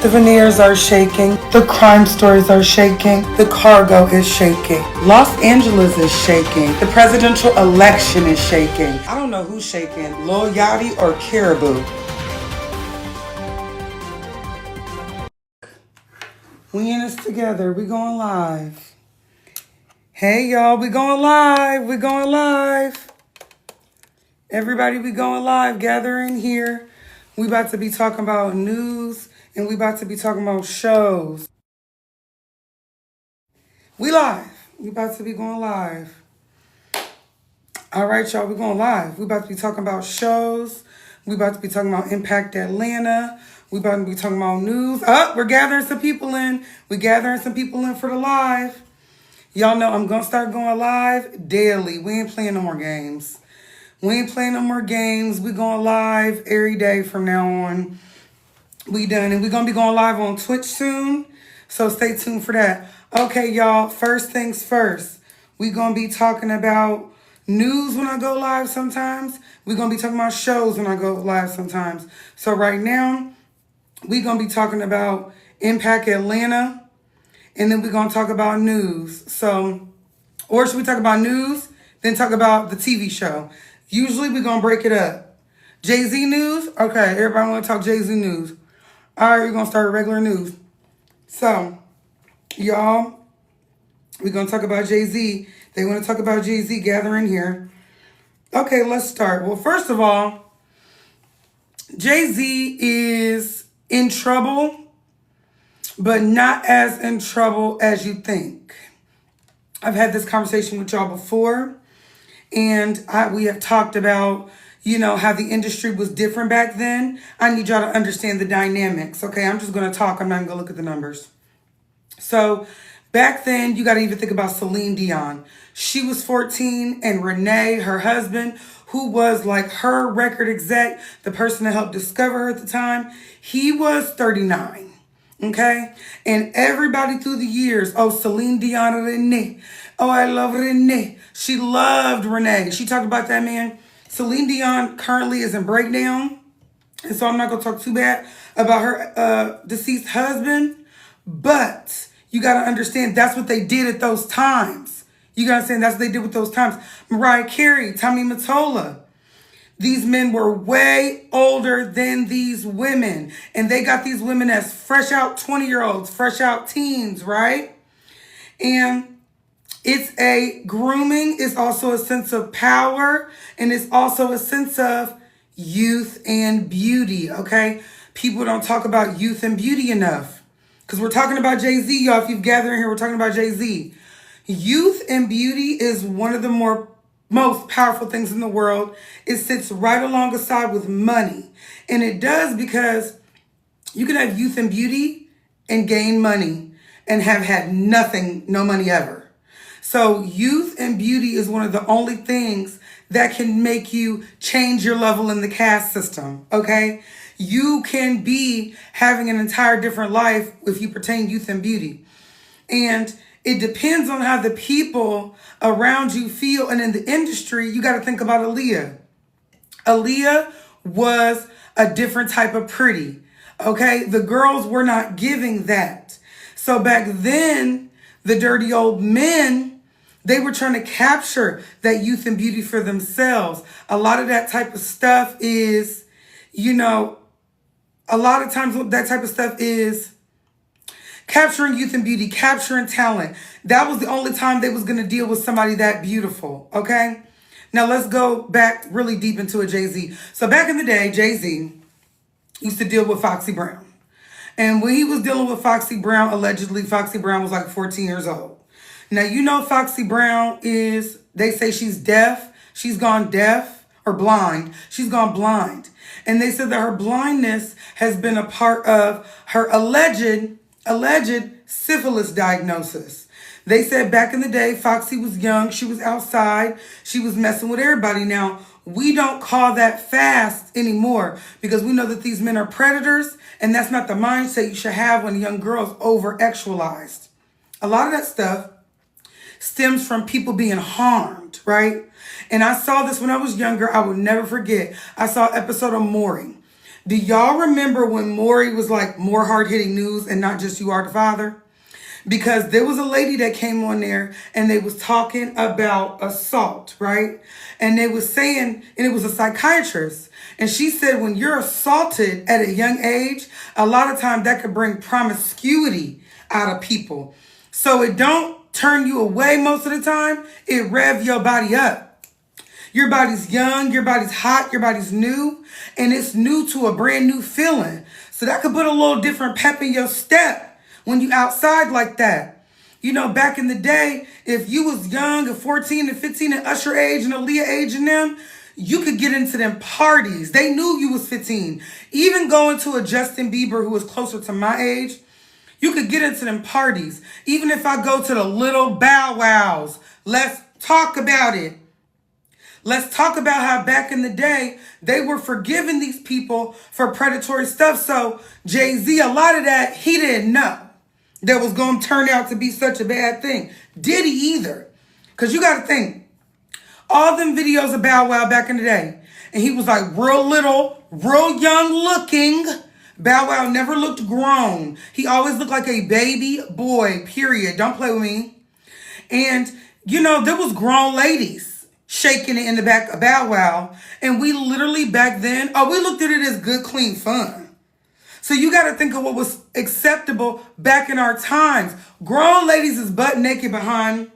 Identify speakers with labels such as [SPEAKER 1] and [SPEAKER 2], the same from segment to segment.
[SPEAKER 1] The veneers are shaking. The crime stories are shaking. The cargo is shaking. Los Angeles is shaking. The presidential election is shaking. I don't know who's shaking, Lil Yachty or Caribou. We in this together. We going live. Hey y'all, we going live. We going live. Everybody, we going live. Gathering here. We about to be talking about news and we about to be talking about shows. We live. We about to be going live. All right, y'all, we going live. We about to be talking about shows. We about to be talking about Impact Atlanta. We about to be talking about news. We're gathering some people in. We gathering some people in for the live. Y'all know I'm going to start going live daily. We ain't playing no more games. We ain't playing no more games. We going live every day from now on. We done. And we're going to be going live on Twitch soon. So stay tuned for that. Okay, y'all. First things first. We going to be talking about news when I go live sometimes. We're going to be talking about shows when I go live sometimes. So right now, we're going to be talking about Impact Atlanta. And then we're going to talk about news. So, or should we talk about news, then talk about the TV show? Usually we're going to break it up. Jay-Z news? Okay, everybody want to talk Jay-Z news. All right, we're going to start with regular news. So, y'all, we're going to talk about Jay-Z. They want to talk about Jay-Z gathering here. Okay, let's start. Well, first of all, Jay-Z is in trouble, but not as in trouble as you think. I've had this conversation with y'all before, and we have talked about, how the industry was different back then. I need y'all to understand the dynamics, okay? I'm just going to talk. I'm not going to look at the numbers. So back then, you got to even think about Celine Dion. She was 14, and Renee, her husband, who was like her record exec, the person that helped discover her at the time, he was 39. Okay? And everybody through the years, Celine Dion Renee. Oh, I love Renee. She loved Renee. She talked about that man. Celine Dion currently is in breakdown. And so I'm not going to talk too bad about her deceased husband. But you got to understand that's what they did at those times. You got to understand that's what they did with those times. Mariah Carey, Tommy Mottola. These men were way older than these women. And they got these women as fresh out 20-year-olds, fresh out teens, right? And it's a grooming. It's also a sense of power. And it's also a sense of youth and beauty, okay? People don't talk about youth and beauty enough. Because we're talking about Jay-Z, y'all. If you've gathered here, we're talking about Jay-Z. Youth and beauty is one of the most powerful things in the world. It sits right alongside with money. And it does because you can have youth and beauty and gain money and have had nothing, no money ever. So youth and beauty is one of the only things that can make you change your level in the caste system, okay? You can be having an entire different life if you pertain youth and beauty. And it depends on how the people around you feel. And in the industry, you got to think about Aaliyah. Aaliyah was a different type of pretty. Okay. The girls were not giving that. So back then, the dirty old men, they were trying to capture that youth and beauty for themselves. A lot of that type of stuff is, a lot of times that type of stuff is capturing youth and beauty, capturing talent. That was the only time they was going to deal with somebody that beautiful, okay? Now, let's go back really deep into a Jay-Z. So back in the day, Jay-Z used to deal with Foxy Brown. And when he was dealing with Foxy Brown, allegedly, Foxy Brown was like 14 years old. Now, Foxy Brown they say she's deaf. She's gone deaf or blind. She's gone blind. And they said that her blindness has been a part of her alleged syphilis diagnosis. They said back in the day, Foxy was young. She was outside. She was messing with everybody. Now, we don't call that fast anymore because we know that these men are predators, and that's not the mindset you should have when a young girl is over-actualized. A lot of that stuff stems from people being harmed, right? And I saw this when I was younger. I will never forget. I saw an episode of Maury. Do y'all remember when Maury was like more hard-hitting news and not just You Are the Father? Because there was a lady that came on there and they was talking about assault, right? And they was saying, and it was a psychiatrist, and she said when you're assaulted at a young age, a lot of times that could bring promiscuity out of people. So it don't turn you away most of the time, it rev your body up. Your body's young, your body's hot, your body's new, and it's new to a brand new feeling. So that could put a little different pep in your step when you outside like that. You know, back in the day, if you was young at 14 and 15 and Usher age and Aaliyah age and them, you could get into them parties. They knew you was 15. Even going to a Justin Bieber who was closer to my age, you could get into them parties. Even if I go to the little Bow Wows, let's talk about it. Let's talk about how back in the day, they were forgiving these people for predatory stuff. So Jay-Z, a lot of that, he didn't know that was going to turn out to be such a bad thing. Did he either? Because you got to think, all them videos of Bow Wow back in the day, and he was like real little, real young looking. Bow Wow never looked grown. He always looked like a baby boy, period. Don't play with me. And, you know, there was grown ladies shaking it in the back of Bow Wow. And we literally back then, we looked at it as good, clean fun. So you got to think of what was acceptable back in our times. Grown ladies is butt naked behind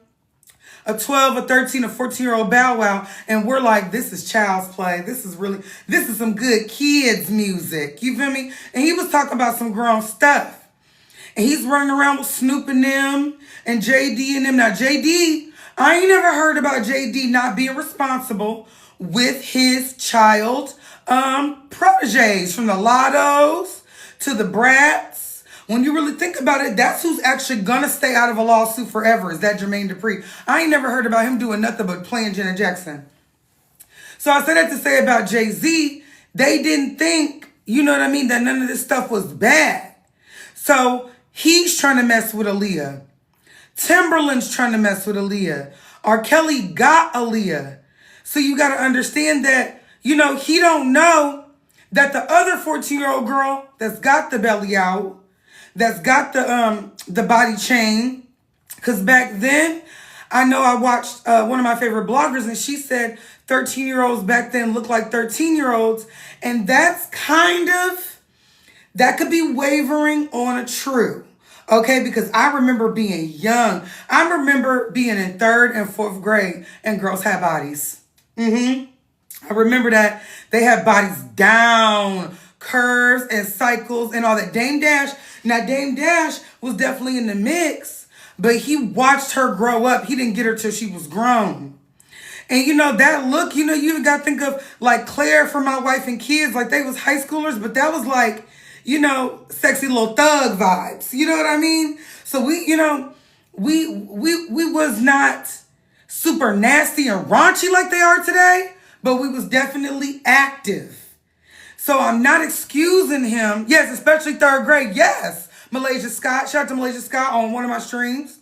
[SPEAKER 1] a 12, a 13, a 14-year-old Bow Wow. And we're like, this is child's play. This is some good kids music. You feel me? And he was talking about some grown stuff. And he's running around with Snoop and them and JD and them. Now, JD, I ain't never heard about JD not being responsible with his child proteges, from the Lottos to the Brats. When you really think about it, that's who's actually gonna stay out of a lawsuit forever, is that Jermaine Dupri. I ain't never heard about him doing nothing but playing Janet Jackson. So I said that to say about Jay-Z, they didn't think, you know what I mean, that none of this stuff was bad. So he's trying to mess with Aaliyah. Timberland's trying to mess with Aaliyah. R. Kelly got Aaliyah. So you got to understand that, you know, he don't know that the other 14-year-old girl that's got the belly out, that's got the body chain, because back then, I know I watched one of my favorite bloggers, and she said 13-year-olds back then looked like 13-year-olds, and that's that could be wavering on a true. Okay, because I remember being young. I remember being in 3rd and 4th grade and girls had bodies. I remember that they had bodies down, curves and cycles and all that. Dame Dash, now Dame Dash was definitely in the mix, but he watched her grow up. He didn't get her till she was grown. And you know, that look, you know, you even got to think of like Claire from My Wife and Kids, like they was high schoolers, but that was like, you know, sexy little thug vibes. You know what I mean? So we, you know, we was not super nasty and raunchy like they are today, but we was definitely active. So I'm not excusing him. Yes, especially 3rd grade. Yes. Malaysia Scott. Shout out to Malaysia Scott on one of my streams.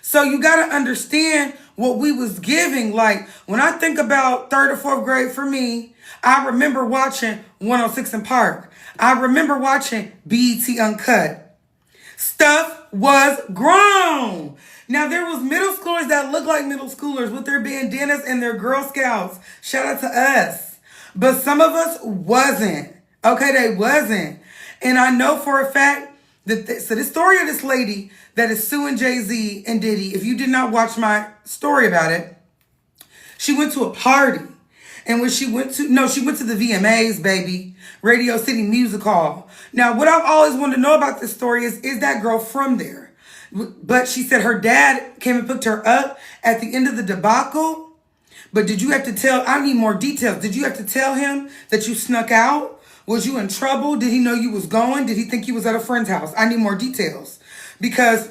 [SPEAKER 1] So you got to understand what we was giving. Like when I think about 3rd or 4th grade for me, I remember watching 106 in Park. I remember watching BET Uncut. Stuff was grown. Now, there was middle schoolers that looked like middle schoolers with their bandanas and their Girl Scouts. Shout out to us. But some of us wasn't. Okay, they wasn't. And I know for a fact that, so the story of this lady that is suing Jay-Z and Diddy, if you did not watch my story about it, she went to a party. And when she went to the VMAs, baby. Radio City Music Hall. Now, what I've always wanted to know about this story is that girl from there? But she said her dad came and picked her up at the end of the debacle. But did you have to tell, I need more details. Did you have to tell him that you snuck out? Was you in trouble? Did he know you was going? Did he think you was at a friend's house? I need more details. Because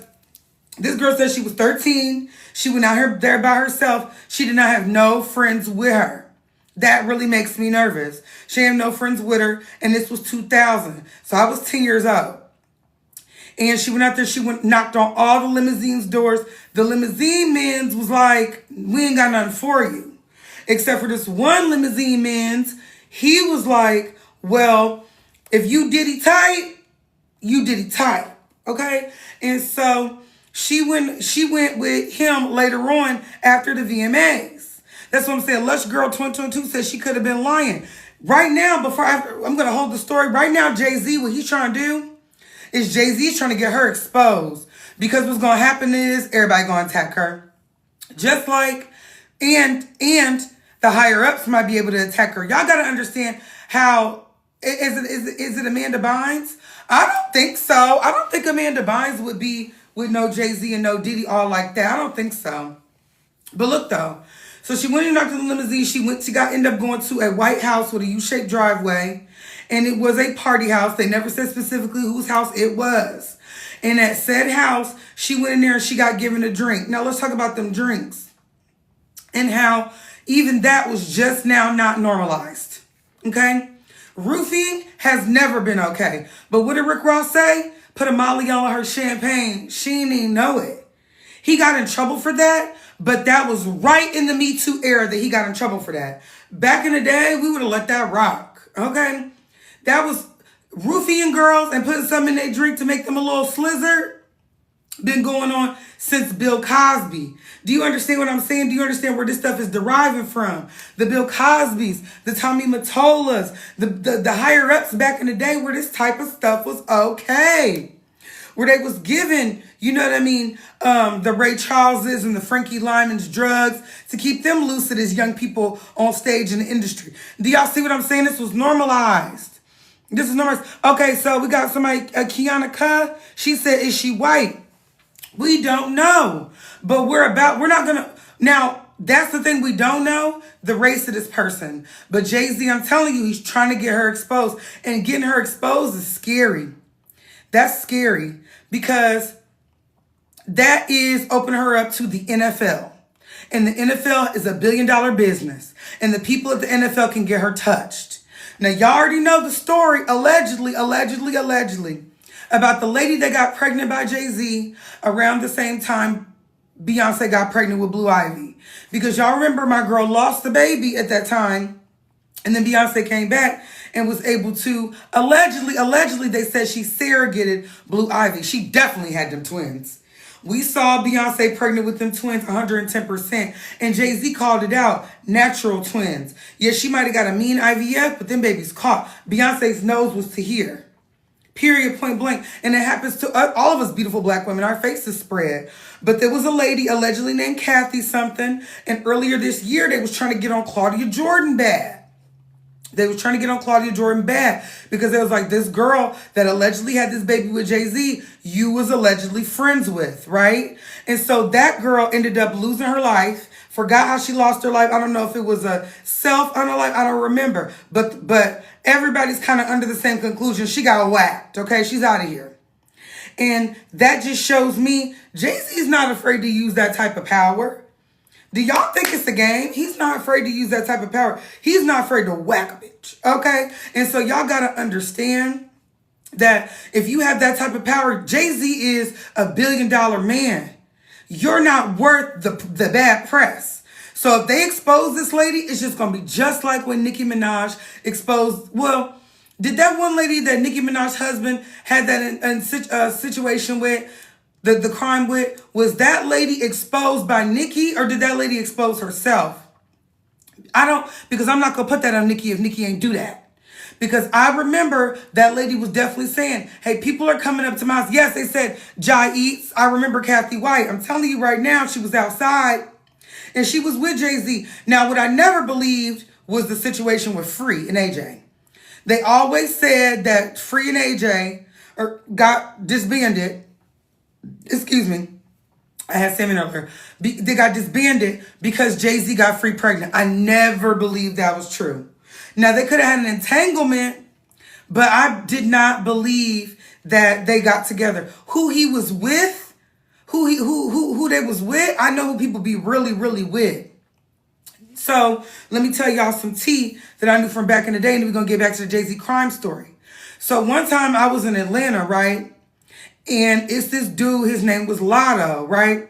[SPEAKER 1] this girl said she was 13. She went out there by herself. She did not have no friends with her. That really makes me nervous. She had no friends with her, and this was 2000. So I was 10 years old. And she went out there, knocked on all the limousine's doors. The limousine men's was like, we ain't got nothing for you. Except for this one limousine men's, he was like, Well, if you Diddy tight, you Diddy tight. Okay? And so she went with him later on after the VMAs. That's what I'm saying. Lush Girl 2022 says she could have been lying. Right now, I'm gonna hold the story. Right now, Jay-Z, what he's trying to do is Jay-Z's trying to get her exposed. Because what's gonna happen is everybody gonna attack her. Just like, and the higher ups might be able to attack her. Y'all gotta understand how, is it Amanda Bynes? I don't think so. I don't think Amanda Bynes would be with no Jay-Z and no Diddy all like that. I don't think so. But look though, so she went in after the limousine. She ended up going to a white house with a U-shaped driveway. And it was a party house. They never said specifically whose house it was. And at said house, she went in there and she got given a drink. Now let's talk about them drinks. And how even that was just now not normalized. Okay? Roofing has never been okay. But what did Rick Ross say? Put a Molly on her champagne. She didn't even know it. He got in trouble for that, but that was right in the Me Too era that he got in trouble for that. Back in the day, we would have let that rock. Okay? That was roofing girls and putting something in their drink to make them a little slizzard. Been going on since Bill Cosby. Do you understand what I'm saying? Do you understand where this stuff is deriving from? The Bill Cosbys, the Tommy Mottolas, the higher ups back in the day where this type of stuff was okay. Where they was given, you know what I mean, the Ray Charleses and the Frankie Lyman's drugs to keep them lucid as young people on stage in the industry. Do y'all see what I'm saying? This was normalized. This is normalized. Okay, so we got somebody, Kiana Ka. She said, is she white? We don't know. But we're not going to. Now, that's the thing we don't know, the race of this person. But Jay-Z, I'm telling you, he's trying to get her exposed. And getting her exposed is scary. That's scary because that is opening her up to the NFL. And the NFL is $1 billion business. And the people at the NFL can get her touched. Now, y'all already know the story, allegedly, about the lady that got pregnant by Jay-Z around the same time Beyonce got pregnant with Blue Ivy. Because y'all remember my girl lost the baby at that time. And then Beyonce came back and was able to, allegedly, they said she surrogated Blue Ivy. She definitely had them twins. We saw Beyonce pregnant with them twins 110%. And Jay-Z called it out. Natural twins. Yeah, she might have got a mean IVF, but them babies caught. Beyonce's nose was to here. Period, point blank. And it happens to all of us beautiful black women. Our faces spread. But there was a lady allegedly named Kathy something. And earlier this year, they was trying to get on Claudia Jordan bad. They was trying to get on Claudia Jordan bad because it was like this girl that allegedly had this baby with Jay-Z, you was allegedly friends with, right? And so that girl ended up losing her life, forgot how she lost her life. I don't know if it was a self-unalive, I don't remember. But everybody's kind of under the same conclusion. She got whacked, okay? She's out of here. And that just shows me Jay-Z is not afraid to use that type of power. Do y'all think it's a game? He's not afraid to use that type of power. He's not afraid to whack a bitch, okay? And so y'all got to understand that if you have that type of power, Jay-Z is $1 billion man. You're not worth the bad press. So if they expose this lady, it's just going to be just like when Nicki Minaj exposed, well, did that one lady that Nicki Minaj's husband had that situation with, the crime with, was that lady exposed by Nicki or did that lady expose herself? Because I'm not going to put that on Nicki if Nicki ain't do that. Because I remember that lady was definitely saying, hey, people are coming up to my house. Yes, they said, Jai Eats. I remember Kathy White. I'm telling you right now, she was outside and she was with Jay-Z. Now, what I never believed was the situation with Free and AJ. They always said that Free and AJ got disbanded. Excuse me. I had Sammy earlier. They got disbanded because Jay-Z got Free pregnant. I never believed that was true. Now, they could have had an entanglement, but I did not believe that they got together. Who he was with, who they was with, I know who people be really, really with. So, let me tell y'all some tea that I knew from back in the day, and then we're going to get back to the Jay-Z crime story. So, one time I was in Atlanta, right? And it's this dude, his name was Lotto, right?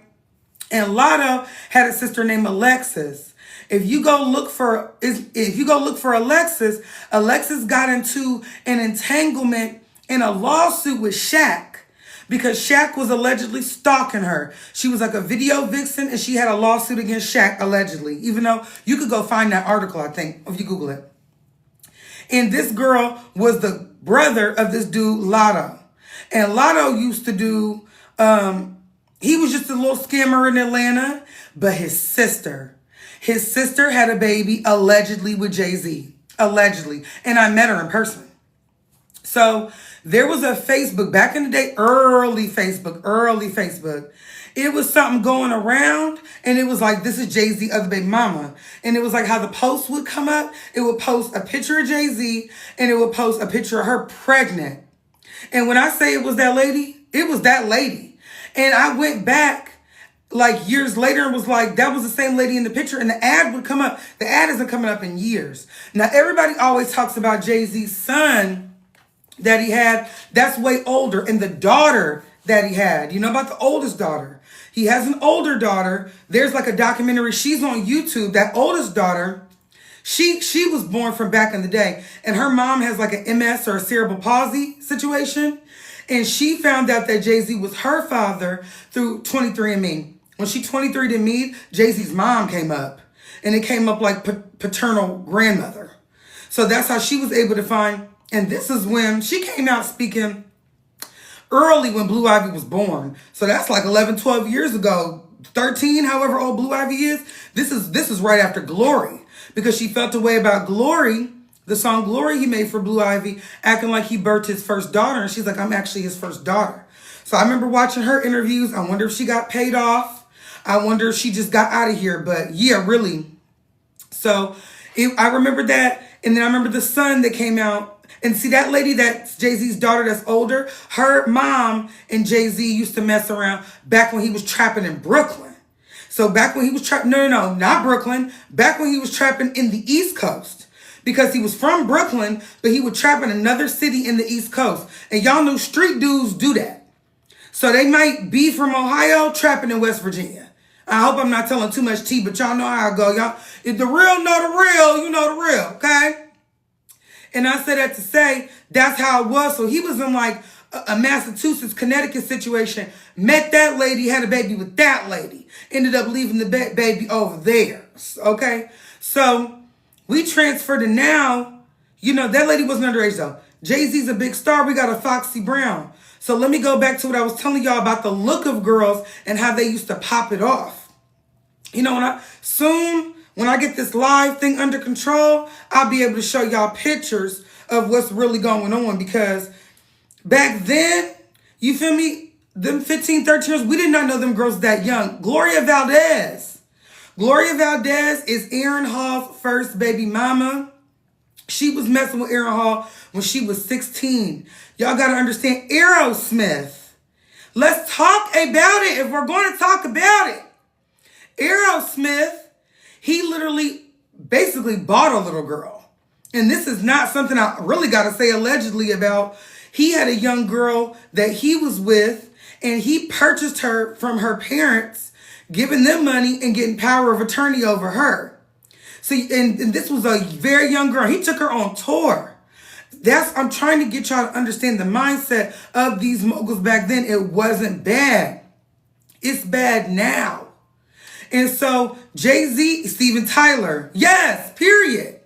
[SPEAKER 1] And Lotto had a sister named Alexis. If you go look for Alexis, Alexis got into an entanglement in a lawsuit with Shaq because Shaq was allegedly stalking her. She was like a video vixen and she had a lawsuit against Shaq allegedly, even though you could go find that article, I think, if you Google it. And this girl was the brother of this dude, Lotto. And Lotto used to do, he was just a little scammer in Atlanta, but his sister had a baby allegedly with Jay-Z. Allegedly. And I met her in person. So there was a Facebook, back in the day, early Facebook. It was something going around and it was like, this is Jay-Z, other baby mama. And it was like how the post would come up. It would post a picture of Jay-Z and it would post a picture of her pregnant. And when I say it was that lady, it was that lady. And I went back like years later and was like, that was the same lady in the picture. And the ad would come up. The ad isn't coming up in years. Now, everybody always talks about Jay-Z's son that he had. That's way older. And the daughter that he had, you know about the oldest daughter. He has an older daughter. There's like a documentary. She's on YouTube. That oldest daughter, she was born from back in the day. And her mom has like an MS or a cerebral palsy situation. And she found out that Jay-Z was her father through 23andMe. When she 23'd me, Jay-Z's mom came up. And it came up like paternal grandmother. So that's how she was able to find. And this is when she came out speaking early when Blue Ivy was born. So that's like 11, 12 years ago. 13, however old Blue Ivy is. This is right after Glory. Because she felt a way about Glory. The song Glory he made for Blue Ivy, acting like he birthed his first daughter. And she's like, I'm actually his first daughter. So I remember watching her interviews. I wonder if she got paid off. I wonder if she just got out of here. But yeah, really. So I remember that. And then I remember the son that came out. And see, that lady that's Jay-Z's daughter that's older, her mom and Jay-Z used to mess around back when he was trapping in Brooklyn. So back when he was trapping, no, not Brooklyn. Back when he was trapping in the East Coast. Because he was from Brooklyn, but he would trap in another city in the East Coast. And y'all know street dudes do that. So they might be from Ohio, trapping in West Virginia. I hope I'm not telling too much tea, but y'all know how I go. Y'all, if the real know the real, you know the real, okay? And I said that to say, that's how it was. So he was in like a Massachusetts, Connecticut situation. Met that lady, had a baby with that lady. Ended up leaving the baby over there, okay? So we transferred to now, you know, that lady wasn't underage though. Jay-Z's a big star. We got a Foxy Brown. So let me go back to what I was telling y'all about the look of girls and how they used to pop it off. You know, when I get this live thing under control, I'll be able to show y'all pictures of what's really going on. Because back then, you feel me? Them 15, 13 years, we did not know them girls that young. Gloria Valdez. Gloria Valdez is Aaron Hall's first baby mama. She was messing with Aaron Hall when she was 16. Y'all got to understand Aerosmith. Let's talk about it if we're going to talk about it. Aerosmith, he literally basically bought a little girl. And this is not something I really got to say allegedly about. He had a young girl that he was with, and he purchased her from her parents, giving them money and getting power of attorney over her. See, and this was a very young girl. He took her on tour. I'm trying to get y'all to understand the mindset of these moguls back then. It wasn't bad. It's bad now. And so Jay-Z, Steven Tyler, yes, period.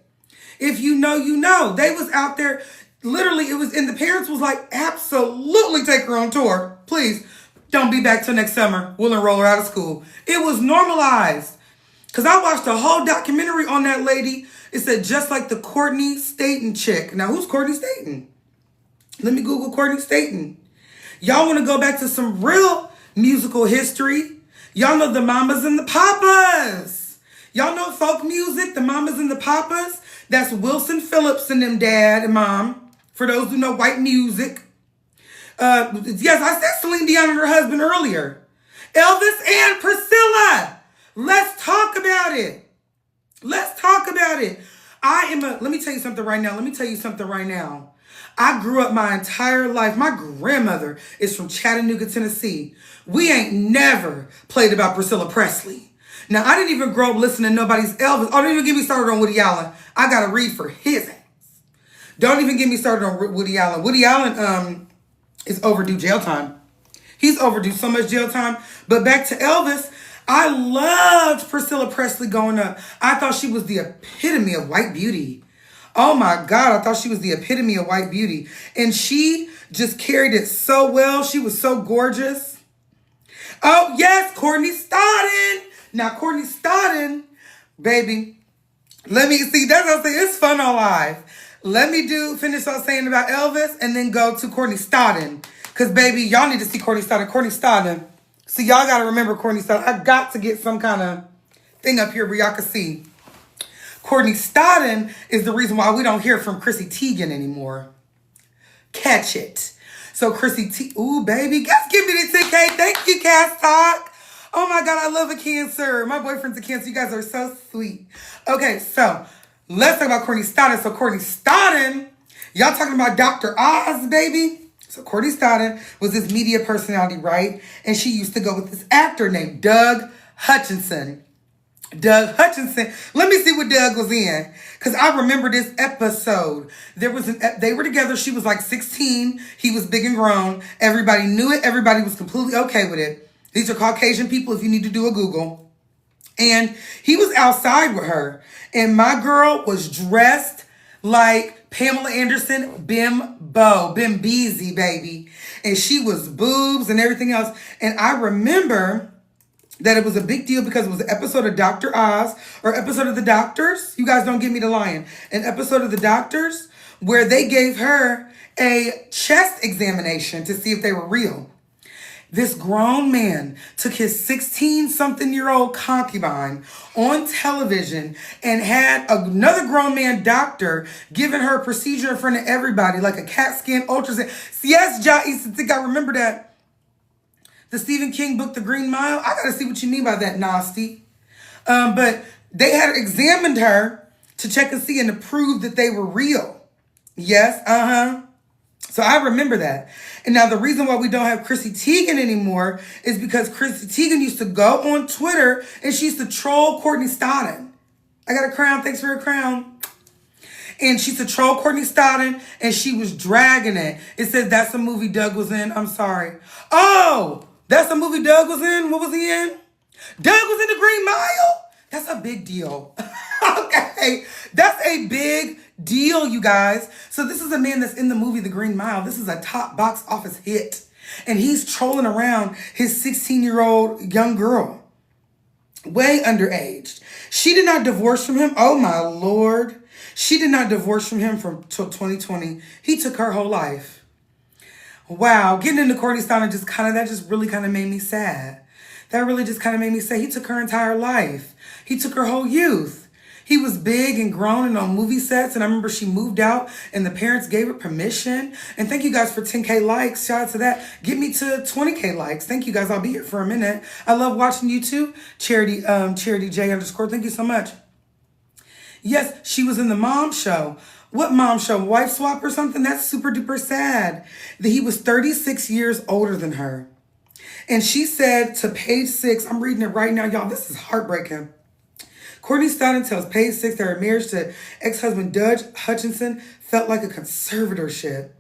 [SPEAKER 1] If you know, you know. They was out there, literally, and the parents was like, absolutely take her on tour. Please, don't be back till next summer. We'll enroll her out of school. It was normalized. Because I watched a whole documentary on that lady. It said just like the Courtney Staten chick. Now, who's Courtney Staten? Let me Google Courtney Staten. Y'all want to go back to some real musical history? Y'all know the Mamas and the Papas. Y'all know folk music, the Mamas and the Papas? That's Wilson Phillips and them dad and mom. For those who know white music. Yes, I said Celine Dion and her husband earlier. Elvis and Priscilla. Let's talk about it. Let's talk about it. Let me tell you something right now. I grew up my entire life. My grandmother is from Chattanooga, Tennessee. We ain't never played about Priscilla Presley. Now, I didn't even grow up listening to nobody's Elvis. Oh, don't even get me started on Woody Allen. I got to read for his ass. Don't even get me started on Woody Allen. Woody Allen is overdue jail time. He's overdue so much jail time. But back to Elvis, I loved Priscilla Presley growing up. I thought she was the epitome of white beauty. Oh my God, I thought she was the epitome of white beauty. And she just carried it so well. She was so gorgeous. Oh yes, Courtney Stodden. Now Courtney Stodden, baby, let me see, that's what I'm saying, it's fun on live. Let me finish on saying about Elvis and then go to Courtney Stodden. Because baby, y'all need to see Courtney Stodden. Courtney Stodden. See, y'all got to remember Courtney Stodden. I got to get some kind of thing up here where y'all can see. Courtney Stodden is the reason why we don't hear from Chrissy Teigen anymore. Catch it. So Chrissy Teigen, ooh, baby, guys, give me the 10K. Thank you, Cast Talk. Oh my God, I love a Cancer. My boyfriend's a Cancer. You guys are so sweet. Okay, so let's talk about Courtney Stodden. So Courtney Stodden, y'all talking about Dr. Oz, baby? So Courtney Stodden was this media personality, right? And she used to go with this actor named Doug Hutchinson. Doug Hutchinson. Let me see what Doug was in. Because I remember this episode. They were together. She was like 16. He was big and grown. Everybody knew it. Everybody was completely okay with it. These are Caucasian people if you need to do a Google. And he was outside with her. And my girl was dressed like Pamela Anderson, Bimbeezy, baby. And she was boobs and everything else. And I remember that it was a big deal because it was an episode of Dr. Oz or episode of The Doctors. You guys don't give me the lion. An episode of The Doctors where they gave her a chest examination to see if they were real. This grown man took his 16-something-year-old concubine on television and had another grown man doctor giving her a procedure in front of everybody, like a CAT scan, ultrasound. Yes, I used to think I remember that. The Stephen King book, The Green Mile. I got to see what you mean by that, nasty. But they had examined her to check and see and to prove that they were real. Yes, So I remember that. And now the reason why we don't have Chrissy Teigen anymore is because Chrissy Teigen used to go on Twitter and she used to troll Courtney Stodden. I got a crown. Thanks for your crown. And she used to troll Courtney Stodden and she was dragging it. It says that's a movie Doug was in. I'm sorry. Oh, that's a movie Doug was in? What was he in? Doug was in The Green Mile? That's a big deal. Okay. That's a big deal, you guys. So this is a man that's in the movie The Green Mile. This is a top box office hit. And he's trolling around his 16-year-old young girl. Way underaged. She did not divorce from him. Oh, my Lord. She did not divorce from him till 2020. He took her whole life. Wow. Getting into Courtney Stodden that just really kind of made me sad. That really just kind of made me sad. He took her entire life. He took her whole youth. He was big and grown and on movie sets. And I remember she moved out and the parents gave her permission. And thank you guys for 10K likes. Shout out to that. Get me to 20K likes. Thank you guys. I'll be here for a minute. I love watching you too. Charity J _. Thank you so much. Yes, she was in the Mom Show. What Mom Show? Wife Swap or something? That's super duper sad. That he was 36 years older than her. And she said to Page Six, I'm reading it right now, y'all. This is heartbreaking. Courtney Stodden tells Page Six that her marriage to ex-husband Doug Hutchinson felt like a conservatorship.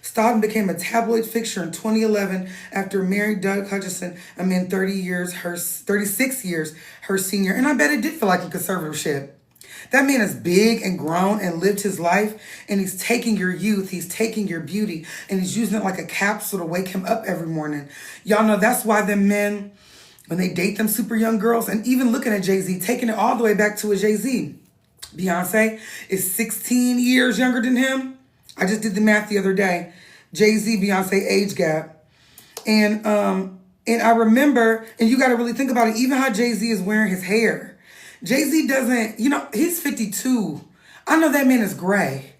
[SPEAKER 1] Stodden became a tabloid fixture in 2011 after marrying Doug Hutchinson, a man 36 years her senior. And I bet it did feel like a conservatorship. That man is big and grown and lived his life, and he's taking your youth, he's taking your beauty, and he's using it like a capsule to wake him up every morning. Y'all know that's why the men, when they date them super young girls, and even looking at Jay-Z, taking it all the way back to a Jay-Z. Beyonce is 16 years younger than him. I just did the math the other day. Jay-Z, Beyonce age gap. And I remember, and you got to really think about it, even how Jay-Z is wearing his hair. Jay-Z doesn't, he's 52. I know that man is gray.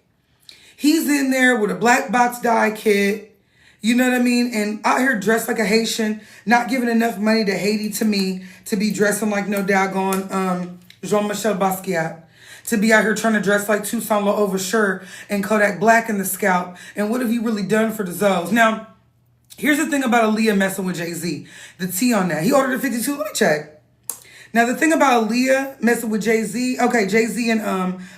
[SPEAKER 1] He's in there with a black box dye kit, you know what I mean? And out here dressed like a Haitian, not giving enough money to Haiti to me to be dressing like no daggone Jean-Michel Basquiat. To be out here trying to dress like Toussaint L'Ouverture and Kodak Black in the scalp. And what have you really done for the Zoes? Now, here's the thing about Aaliyah messing with Jay-Z. The T on that. He ordered a 52. Let me check. Now, the thing about Aaliyah messing with Jay-Z, okay, Jay-Z and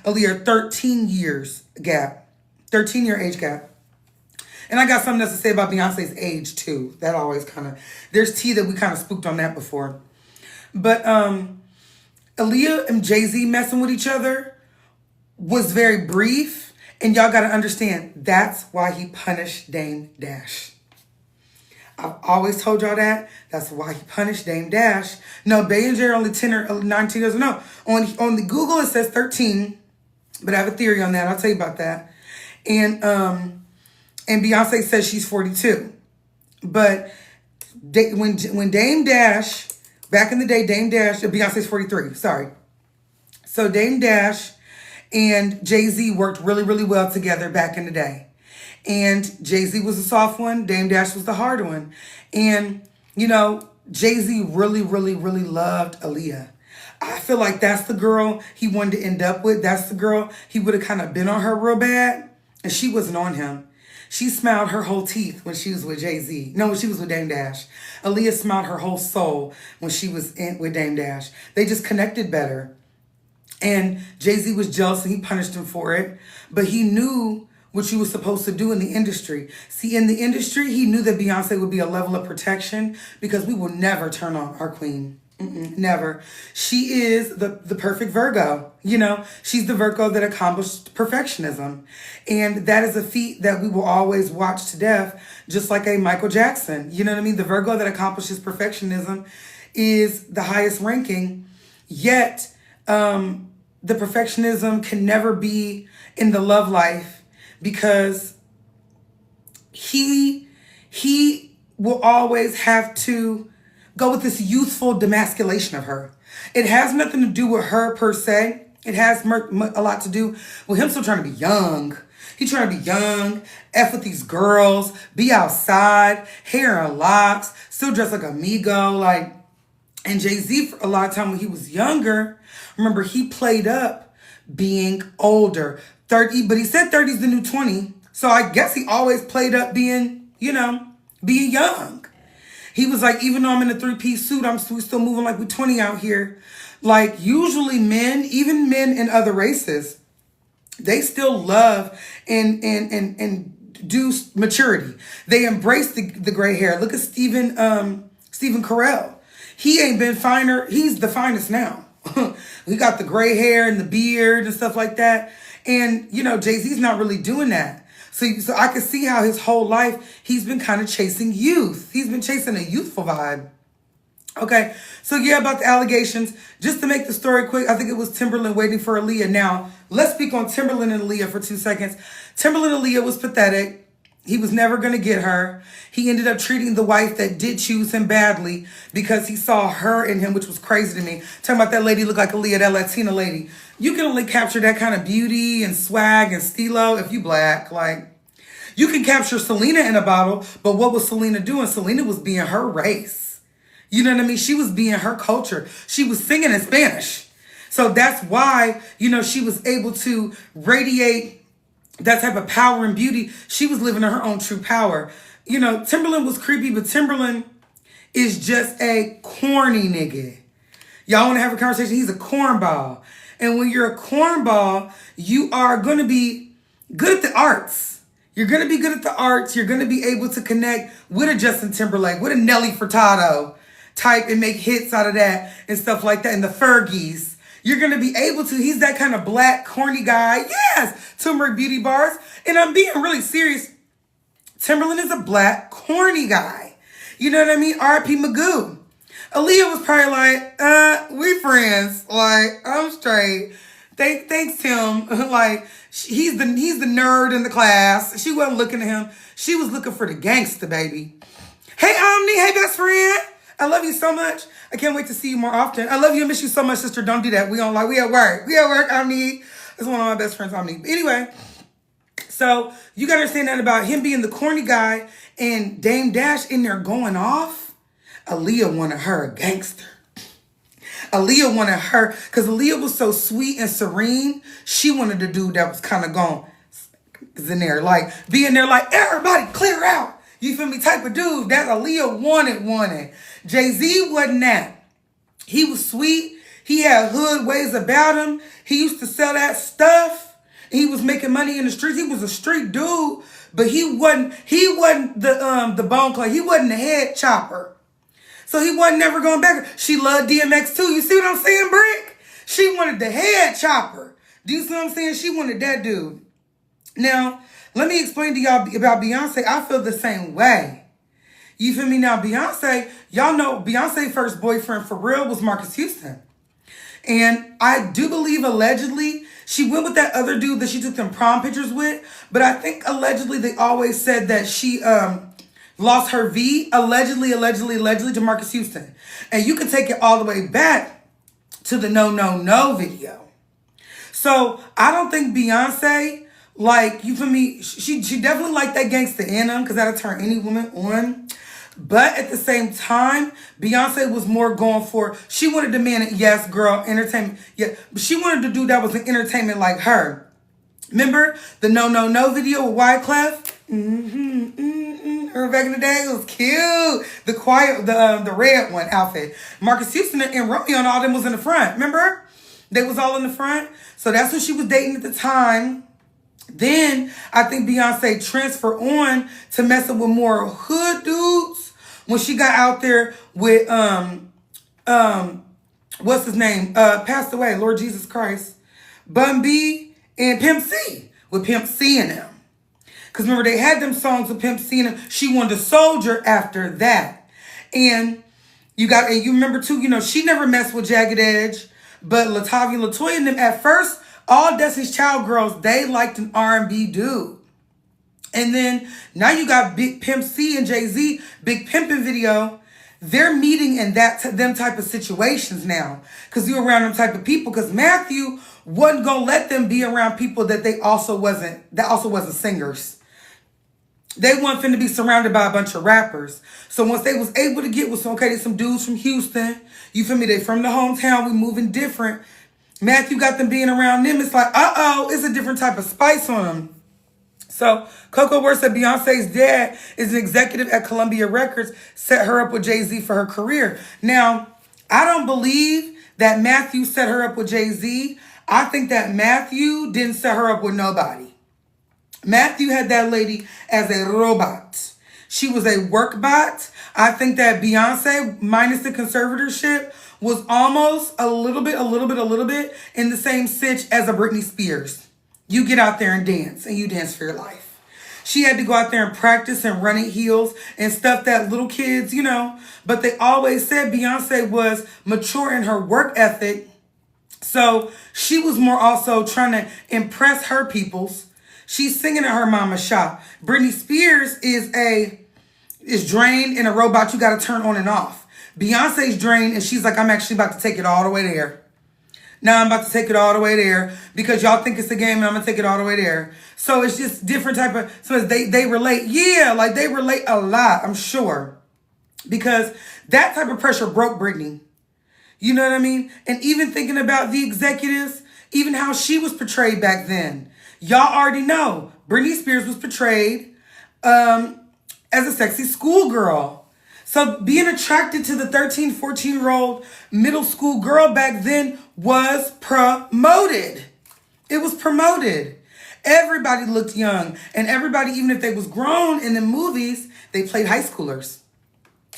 [SPEAKER 1] Aaliyah are 13 years gap. 13-year age gap. And I got something else to say about Beyonce's age, too. That always kind of, there's tea that we kind of spooked on that before. But Aaliyah and Jay-Z messing with each other was very brief. And y'all got to understand, that's why he punished Dame Dash. I've always told y'all that. That's why he punished Dame Dash. No, Bey and Jerry are only 10 or 19 years old. No, on the Google it says 13. But I have a theory on that. I'll tell you about that. And Beyonce says she's 42. But when Dame Dash, back in the day, Dame Dash, Beyonce's 43, sorry. So Dame Dash and Jay-Z worked really, really well together back in the day. And Jay-Z was the soft one, Dame Dash was the hard one. And, you know, Jay-Z really, really, really loved Aaliyah. I feel like that's the girl he wanted to end up with. That's the girl he would have kind of been on her real bad. And she wasn't on him. She smiled her whole teeth when she was with Jay-Z. No, when she was with Dame Dash. Aaliyah smiled her whole soul when she was with Dame Dash. They just connected better. And Jay-Z was jealous and he punished him for it. But he knew what you were supposed to do in the industry. See, in the industry, he knew that Beyonce would be a level of protection because we will never turn on our queen. Never. She is the perfect Virgo. You know, she's the Virgo that accomplished perfectionism. And that is a feat that we will always watch to death, just like a Michael Jackson. You know what I mean? The Virgo that accomplishes perfectionism is the highest ranking, yet the perfectionism can never be in the love life because he will always have to go with this youthful demasculation of her. It has nothing to do with her per se. It has a lot to do with him still trying to be young. He's trying to be young, F with these girls, be outside, hair and locks, still dressed like a Migo. Like, and Jay-Z, for a lot of time when he was younger, remember, he played up being older. 30, but he said 30 is the new 20. So I guess he always played up being, you know, being young. He was like, even though I'm in a 3-piece suit, we still moving like we're 20 out here. Like, usually men, even men in other races, they still love and do maturity. They embrace the gray hair. Look at Stephen Carell. He ain't been finer. He's the finest now. He got the gray hair and the beard and stuff like that. And, you know, Jay-Z's not really doing that. So I can see how his whole life, he's been kind of chasing youth. He's been chasing a youthful vibe. Okay, so yeah, about the allegations. Just to make the story quick, I think it was Timberland waiting for Aaliyah. Now, let's speak on Timberland and Aaliyah for 2 seconds. Timberland and Aaliyah was pathetic. He was never going to get her. He ended up treating the wife that did choose him badly because he saw her in him, which was crazy to me. Talking about that lady look like Aaliyah, that Latina lady. You can only capture that kind of beauty and swag and stilo if you black. Like, you can capture Selena in a bottle, but what was Selena doing? Selena was being her race. You know what I mean? She was being her culture. She was singing in Spanish. So that's why, you know, she was able to radiate that type of power and beauty. She was living in her own true power. You know, Timberland was creepy, but Timberland is just a corny nigga. Y'all want to have a conversation? He's a cornball. And when you're a cornball, you are going to be good at the arts. You're going to be good at the arts. You're going to be able to connect with a Justin Timberlake, with a Nelly Furtado type and make hits out of that and stuff like that. And the Fergies. You're going to be able to. He's that kind of black, corny guy. Yes, turmeric beauty bars. And I'm being really serious. Timberland is a black, corny guy. You know what I mean? R.I.P. Magoo. Aaliyah was probably like, we friends. Like, I'm straight. Thanks, Tim. Like, he's the nerd in the class. She wasn't looking at him. She was looking for the gangster, baby. Hey, Omni. Hey, best friend. I love you so much. I can't wait to see you more often. I love you and miss you so much, sister. Don't do that. We at work. We at work, Omni. That's one of my best friends, Omni. But anyway, so you got to understand that about him being the corny guy and Dame Dash in there going off. Aaliyah wanted her a gangster. Aaliyah wanted her, because Aaliyah was so sweet and serene, she wanted a dude that was kind of going in there, like, being there like, everybody clear out. You feel me? Type of dude that Aaliyah wanted. Jay-Z wasn't that. He was sweet. He had hood ways about him. He used to sell that stuff. He was making money in the streets. He was a street dude, but he wasn't the bone club. He wasn't the head chopper. So he wasn't never going back. She loved DMX too. You see what I'm saying, Brick? She wanted the head chopper. Do you see what I'm saying? She wanted that dude. Now, let me explain to y'all about Beyonce. I feel the same way. You feel me? Now, Beyonce, y'all know Beyonce's first boyfriend for real was Marcus Houston. And I do believe allegedly she went with that other dude that she took them prom pictures with. But I think allegedly they always said that she lost her V, allegedly to Marcus Houston. And you can take it all the way back to the No No No video. So I don't think Beyonce, like, you feel me, she definitely liked that gangsta in him because that'll turn any woman on. But at the same time, Beyonce was more going for, she wanted to man, yes, girl, entertainment. Yeah, but she wanted to do that was an entertainment like her. Remember the No No No video with Wyclef? Her back in the day, it was cute. The quiet, the red one outfit. Marcus Houston and Romeo and all them was in the front. Remember? They was all in the front. So that's who she was dating at the time. Then I think Beyonce transferred on to messing with more hood dudes when she got out there with what's his name? Passed away, Lord Jesus Christ. Bun B and Pimp C. With Pimp C in them. Because remember, they had them songs with Pimp C in them. She wanted a soldier after that. And you remember too, you know, she never messed with Jagged Edge. But Latavia LaToya and them, at first, all Destiny's Child girls, they liked an R&B dude. And then now you got Big Pimp C and Jay-Z, Big Pimpin' video. They're meeting in them type of situations now. Because you're around them type of people. Because Matthew wasn't going to let them be around people that also wasn't singers. They weren't finna be surrounded by a bunch of rappers. So once they was able to get with some dudes from Houston, you feel me? They from the hometown, we moving different. Matthew got them being around them. It's like, it's a different type of spice on them. So Coco Worth said Beyonce's dad is an executive at Columbia Records, set her up with Jay-Z for her career. Now, I don't believe that Matthew set her up with Jay-Z. I think that Matthew didn't set her up with nobody. Matthew had that lady as a robot. She was a work bot. I think that Beyonce, minus the conservatorship, was almost a little bit in the same sitch as a Britney Spears. You get out there and dance, and you dance for your life. She had to go out there and practice and run at heels and stuff that little kids, you know. But they always said Beyonce was mature in her work ethic. So she was more also trying to impress her peoples. She's singing at her mama's shop. Britney Spears is drained in a robot you got to turn on and off. Beyonce's drained and she's like, I'm actually about to take it all the way there. Now I'm about to take it all the way there because y'all think it's a game and I'm going to take it all the way there. So it's just different type of, so they relate. Yeah, like they relate a lot, I'm sure. Because that type of pressure broke Britney. You know what I mean? And even thinking about the executives, even how she was portrayed back then. Y'all already know Britney Spears was portrayed as a sexy schoolgirl. So being attracted to the 13, 14-year-old middle school girl back then was promoted. It was promoted. Everybody looked young. And everybody, even if they was grown in the movies, they played high schoolers.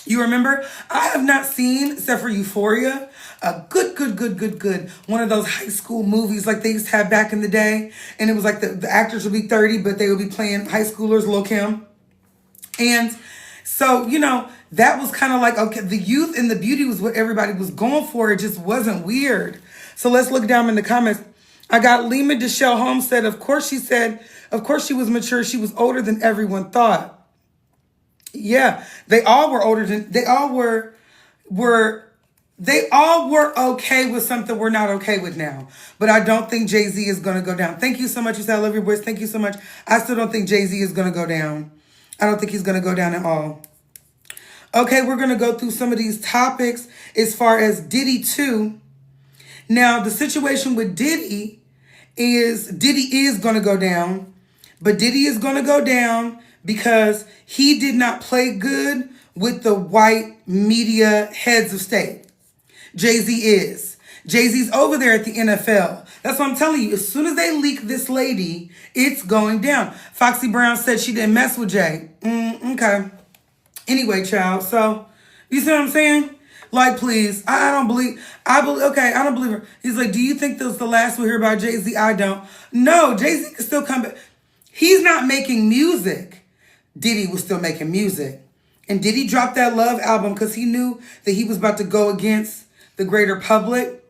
[SPEAKER 1] You remember? I have not seen, except for Euphoria, a good one of those high school movies like they used to have back in the day. And it was like the actors would be 30, but they would be playing high schoolers, Lil' Kim. And so, you know, that was kind of like, okay, the youth and the beauty was what everybody was going for. It just wasn't weird. So let's look down in the comments. I got Lima Deshelle Holmes said, of course she was mature. She was older than everyone thought. Yeah, they all were older than, they all were okay with something we're not okay with now. But I don't think Jay-Z is going to go down. Thank you so much. You said I love your voice. Thank you so much. I still don't think Jay-Z is going to go down. I don't think he's going to go down at all. Okay, we're going to go through some of these topics as far as Diddy too. Now, the situation with Diddy is going to go down. But Diddy is going to go down because he did not play good with the white media heads of state. Jay-Z is. Jay-Z's over there at the NFL. That's what I'm telling you. As soon as they leak this lady, it's going down. Foxy Brown said she didn't mess with Jay. Okay. Anyway, child. So, you see what I'm saying? Like, please. I don't believe. Okay, I don't believe her. He's like, do you think this was the last we hear about Jay-Z? I don't. No, Jay-Z can still come back. He's not making music. Diddy was still making music. And Diddy dropped that Love album because he knew that he was about to go against the greater public.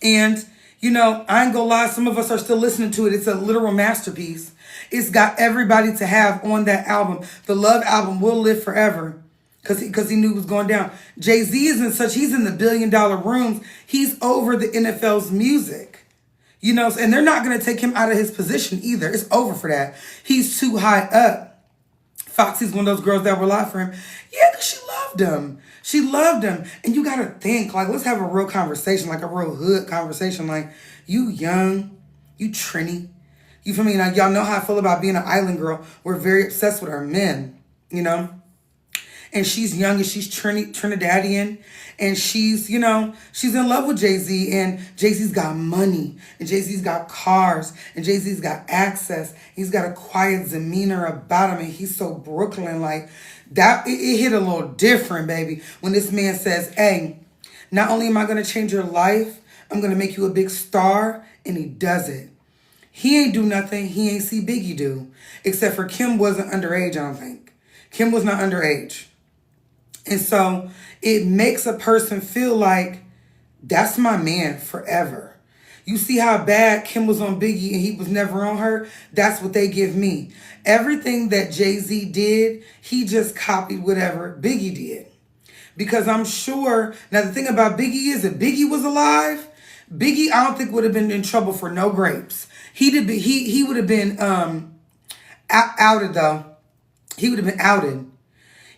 [SPEAKER 1] And, you know, I ain't gonna lie, some of us are still listening to it. It's a literal masterpiece. It's got everybody to have on that album. The Love album will live forever because he knew it was going down. Jay-Z is he's in the billion-dollar rooms. He's over the NFL's music. You know, and they're not going to take him out of his position either. It's over for that. He's too high up. Foxy's one of those girls that were alive for him. Yeah, because she loved him. She loved him. And you got to think, like, let's have a real conversation, like a real hood conversation. Like, you young, you Trini. You feel me? Like, y'all know how I feel about being an island girl. We're very obsessed with our men, you know? And she's young and she's Trinidadian. And she's, you know, she's in love with Jay-Z. And Jay-Z's got money. And Jay-Z's got cars. And Jay-Z's got access. He's got a quiet demeanor about him. And he's so Brooklyn. Like, that, it hit a little different, baby. When this man says, hey, not only am I going to change your life, I'm going to make you a big star. And he does it. He ain't do nothing. He ain't see Biggie do. Except for Kim wasn't underage, I don't think. Kim was not underage. And so it makes a person feel like that's my man forever. You see how bad Kim was on Biggie and he was never on her? That's what they give me. Everything that Jay-Z did, he just copied whatever Biggie did. Because I'm sure, now the thing about Biggie is if Biggie was alive, Biggie I don't think would have been in trouble for no grapes. He would have been outed though. He would have been outed.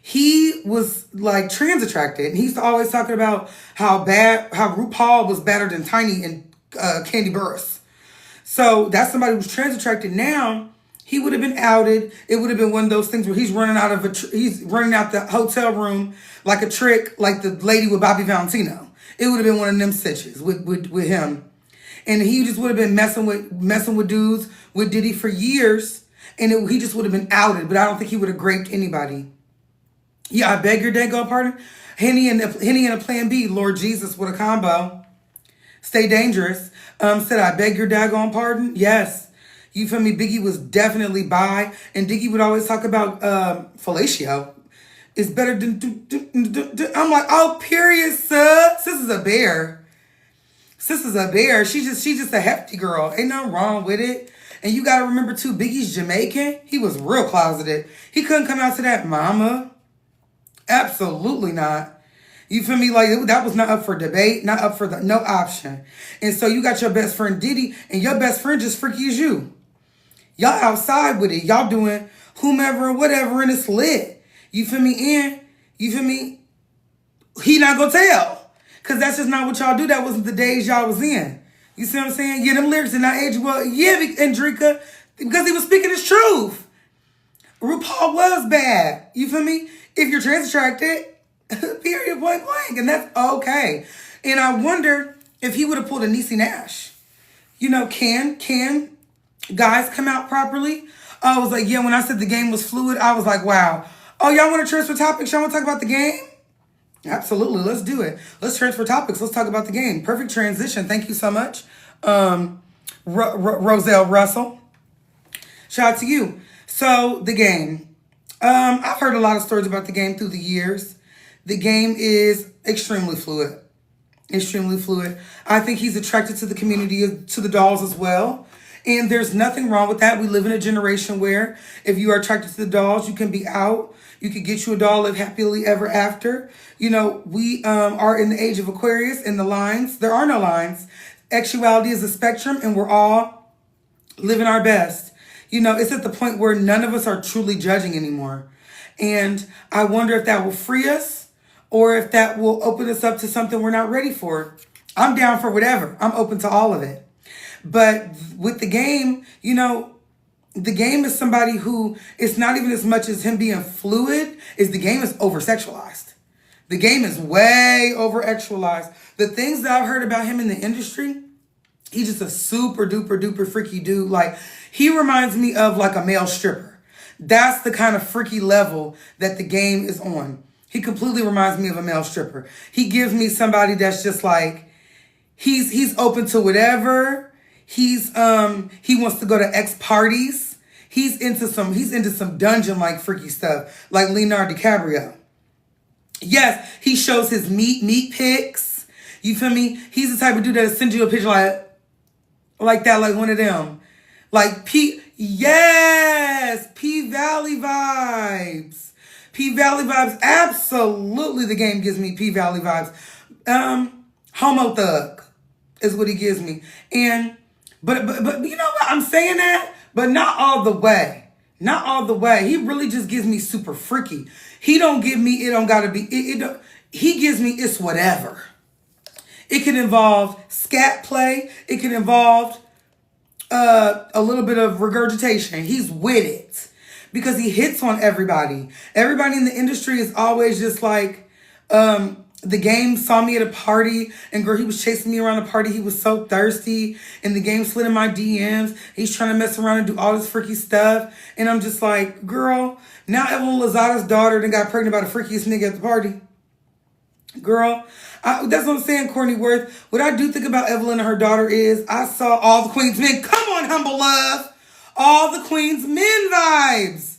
[SPEAKER 1] He was like trans attracted. And he used to always talking about how RuPaul was better than Tiny and Candy Burris. So that's somebody who's trans attracted now. He would have been outed. It would have been one of those things where he's running out the hotel room like a trick, like the lady with Bobby Valentino. It would have been one of them stitches with him. And he just would have been messing with dudes with Diddy for years. And he just would have been outed. But I don't think he would have graped anybody. Yeah, I beg your daggone pardon. Henny and a Plan B, Lord Jesus, with a combo. Stay dangerous. Said, I beg your daggone pardon. Yes. You feel me? Biggie was definitely bi. And Diggy would always talk about fellatio. It's better than... I'm like, oh, period, sis. Sis is a bear. Sis is a bear. She's just a hefty girl. Ain't nothing wrong with it. And you got to remember, too, Biggie's Jamaican. He was real closeted. He couldn't come out to that mama. Absolutely not. You feel me? Like, that was not up for debate, not up for no option. And so you got your best friend Diddy, and your best friend just freaky as you. Y'all outside with it. Y'all doing whomever and whatever, and it's lit. You feel me? And, you feel me? He not gonna tell. Because that's just not what y'all do. That wasn't the days y'all was in. You see what I'm saying? Yeah, them lyrics did not age well. Yeah, Andrika, because he was speaking his truth. RuPaul was bad. You feel me? If you're trans attracted, period, point blank. And that's okay. And I wonder if he would have pulled a Niecy Nash. You know, can guys come out properly? I was like, yeah, when I said the game was fluid, I was like, wow. Oh, y'all want to transfer topics? Y'all want to talk about the game? Absolutely. Let's do it. Let's transfer topics. Let's talk about the game. Perfect transition. Thank you so much. Roselle Russell. Shout out to you. So, the game. I've heard a lot of stories about the game through the years. The game is extremely fluid. Extremely fluid. I think he's attracted to the community, to the dolls as well. And there's nothing wrong with that. We live in a generation where if you are attracted to the dolls, you can be out. You can get you a doll, live happily ever after. You know, we are in the age of Aquarius and the lines. There are no lines. Sexuality is a spectrum and we're all living our best. You know, it's at the point where none of us are truly judging anymore. And I wonder if that will free us or if that will open us up to something we're not ready for. I'm down for whatever. I'm open to all of it. But with the game, you know, the game is somebody who, it's not even as much as him being fluid, is the game is over-sexualized. The game is way over actualized. The things that I've heard about him in the industry, he's just a super duper duper freaky dude. Like, he reminds me of like a male stripper. That's the kind of freaky level that the game is on. He completely reminds me of a male stripper. He gives me somebody that's just like, he's open to whatever. He wants to go to X parties. He's into some dungeon like freaky stuff, like Leonardo DiCaprio. Yes, he shows his meat pics. You feel me? He's the type of dude that'll send you a picture like that, like one of them. Like yes, P Valley vibes. P Valley vibes, absolutely the game gives me P Valley vibes. Homo thug is what he gives me. And but you know what? I'm saying that, but not all the way. Not all the way. He really just gives me super freaky. He don't give me, it don't gotta be, he gives me it's whatever. It can involve scat play. It can involve a little bit of regurgitation. He's with it because he hits on everybody. Everybody in the industry is always just like, the game saw me at a party and girl, he was chasing me around the party. He was so thirsty and the game slid in my DMs. He's trying to mess around and do all this freaky stuff. And I'm just like, girl, now Evelyn Lozada's daughter then got pregnant by the freakiest nigga at the party. Girl, that's what I'm saying, Courtney Worth. What I do think about Evelyn and her daughter is I saw all the Queen's Men. Come on, Humble Love. All the Queen's Men vibes.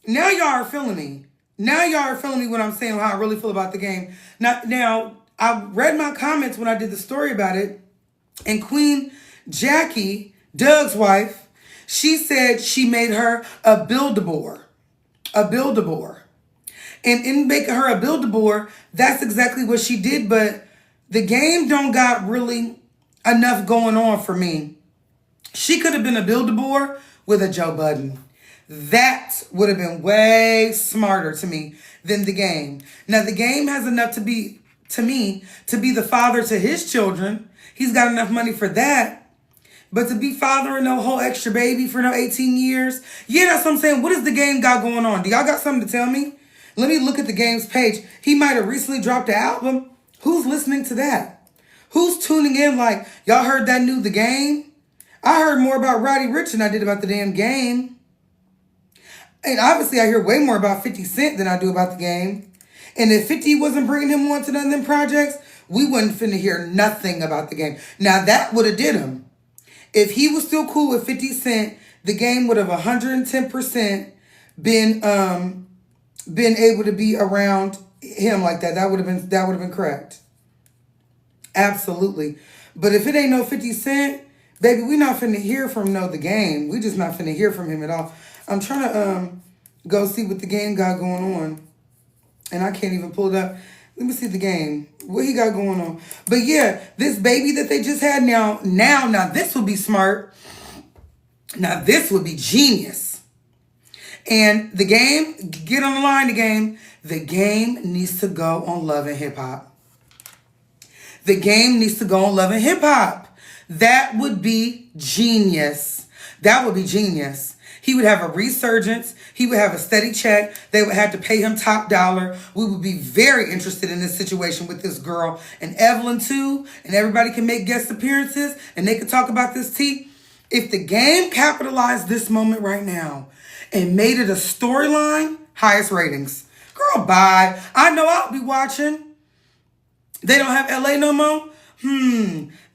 [SPEAKER 1] Now y'all are feeling me. Now y'all are feeling me when I'm saying how I really feel about the game. Now, I read my comments when I did the story about it. And Queen Jackie, Doug's wife, she said she made her a Build-A-Boar. A Build-A-Boar. And in making her a Build-A-Boar, that's exactly what she did. But the game don't got really enough going on for me. She could have been a Build-A-Boar with a Joe Budden. That would have been way smarter to me than the game. Now, the game has enough to be the father to his children. He's got enough money for that. But to be fathering no whole extra baby for no 18 years, yeah, that's what I'm saying. What does the game got going on? Do y'all got something to tell me? Let me look at the game's page. He might have recently dropped an album. Who's listening to that? Who's tuning in like, y'all heard that new The Game? I heard more about Roddy Ricch than I did about the damn game. And obviously I hear way more about 50 Cent than I do about the game. And if 50 wasn't bringing him on to none of them projects, we wouldn't finna hear nothing about the game. Now that would have did him. If he was still cool with 50 Cent, the game would have 110% been able to be around him like that. That would have been correct. Absolutely. But if it ain't no 50 Cent, baby, we not finna hear from the game. We just not finna hear from him at all. I'm trying to go see what the game got going on. And I can't even pull it up. Let me see the game. What he got going on. But yeah, this baby that they just had now this would be smart. Now this would be genius. And the game, get on the line, the game. The game needs to go on Love and Hip Hop. The game needs to go on Love and Hip Hop. That would be genius. That would be genius. He would have a resurgence. He would have a steady check. They would have to pay him top dollar. We would be very interested in this situation with this girl and Evelyn too. And everybody can make guest appearances and they could talk about this tea. If the game capitalized this moment right now and made it a storyline, highest ratings. Girl, bye. I know I'll be watching. They don't have LA no more.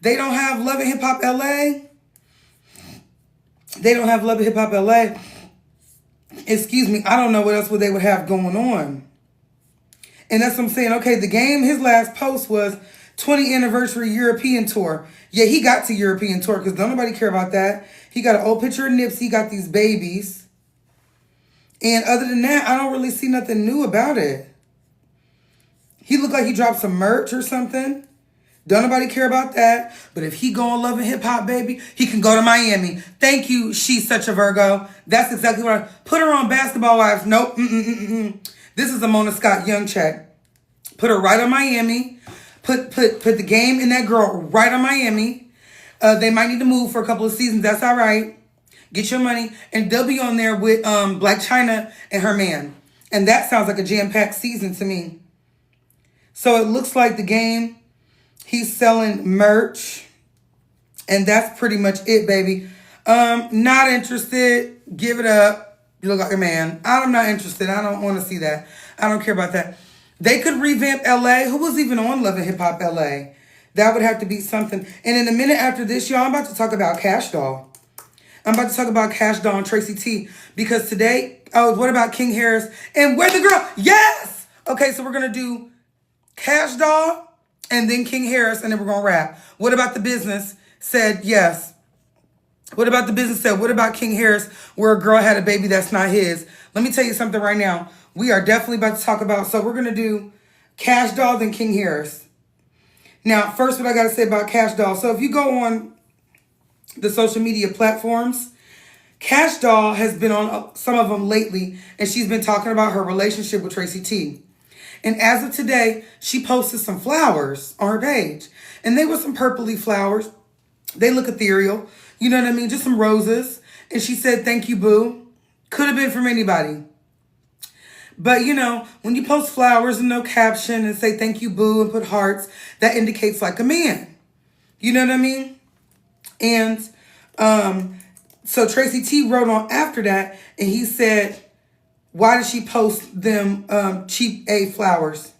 [SPEAKER 1] They don't have Love and Hip Hop LA. They don't have Love and Hip Hop LA. Excuse me. I don't know what else they would have going on. And that's what I'm saying. Okay, the game, his last post was 20th anniversary European tour. Yeah, he got to European tour because don't nobody care about that. He got an old picture of Nipsey. He got these babies. And other than that, I don't really see nothing new about it. He looked like he dropped some merch or something. Don't nobody care about that. But if he go on Love and Hip Hop, baby, he can go to Miami. Thank you, She's Such a Virgo. That's exactly what I... Put her on Basketball Wives. Nope. This is a Mona Scott Young check. Put her right on Miami. Put the game in that girl right on Miami. They might need to move for a couple of seasons. That's all right. Get your money. And they'll be on there with Black China and her man. And that sounds like a jam-packed season to me. So it looks like the game, he's selling merch. And that's pretty much it, baby. Not interested. Give it up. You look like a man. I'm not interested. I don't want to see that. I don't care about that. They could revamp LA. Who was even on Love and Hip Hop LA? That would have to be something. And in a minute after this, y'all, I'm about to talk about Cash Doll. I'm about to talk about Cash Doll and Tracy T. Because today, what about King Harris? And Where the Girl? Yes! Okay, so we're going to do Cash Doll and then King Harris, and then we're going to wrap. What about the business? Said yes. What about the business said? What about King Harris, where a girl had a baby that's not his? Let me tell you something right now. We are definitely about to talk about, so we're going to do Cash Doll, then King Harris. Now, first, what I got to say about Cash Doll. So if you go on the social media platforms, Cash Doll has been on some of them lately, and she's been talking about her relationship with Tracy T. And as of today, she posted some flowers on her page. And they were some purpley flowers. They look ethereal. You know what I mean? Just some roses. And she said, thank you, boo. Could have been from anybody. But, you know, when you post flowers and no caption and say thank you, boo, and put hearts, that indicates like a man. You know what I mean? And so Tracy T wrote on after that, and he said, why did she post them cheap A flowers?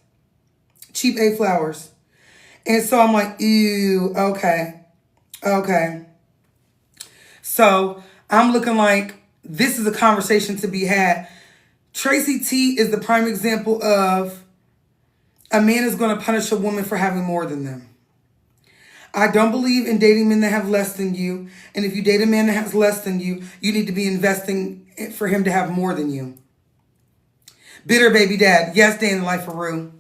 [SPEAKER 1] Cheap A flowers. And so I'm like, ew, okay. Okay. So I'm looking like this is a conversation to be had. Tracy T is the prime example of a man is going to punish a woman for having more than them. I don't believe in dating men that have less than you. And if you date a man that has less than you, you need to be investing for him to have more than you. Bitter baby dad. Yes, day in the life of Rue.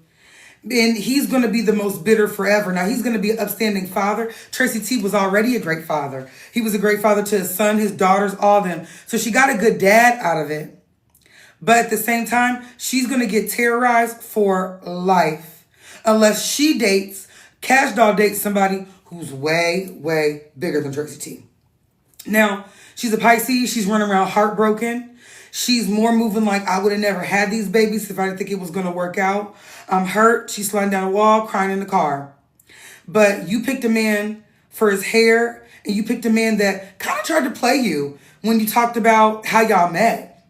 [SPEAKER 1] And he's going to be the most bitter forever. Now, he's going to be an upstanding father. Tracy T was already a great father. He was a great father to his son, his daughters, all of them. So she got a good dad out of it. But at the same time, she's going to get terrorized for life. Unless she dates, Cash Doll dates somebody who's way, way bigger than Tracy T. Now, she's a Pisces. She's running around heartbroken. She's more moving like I would have never had these babies if I didn't think it was going to work out. I'm hurt. She's sliding down a wall, crying in the car. But you picked a man for his hair, and you picked a man that kind of tried to play you when you talked about how y'all met.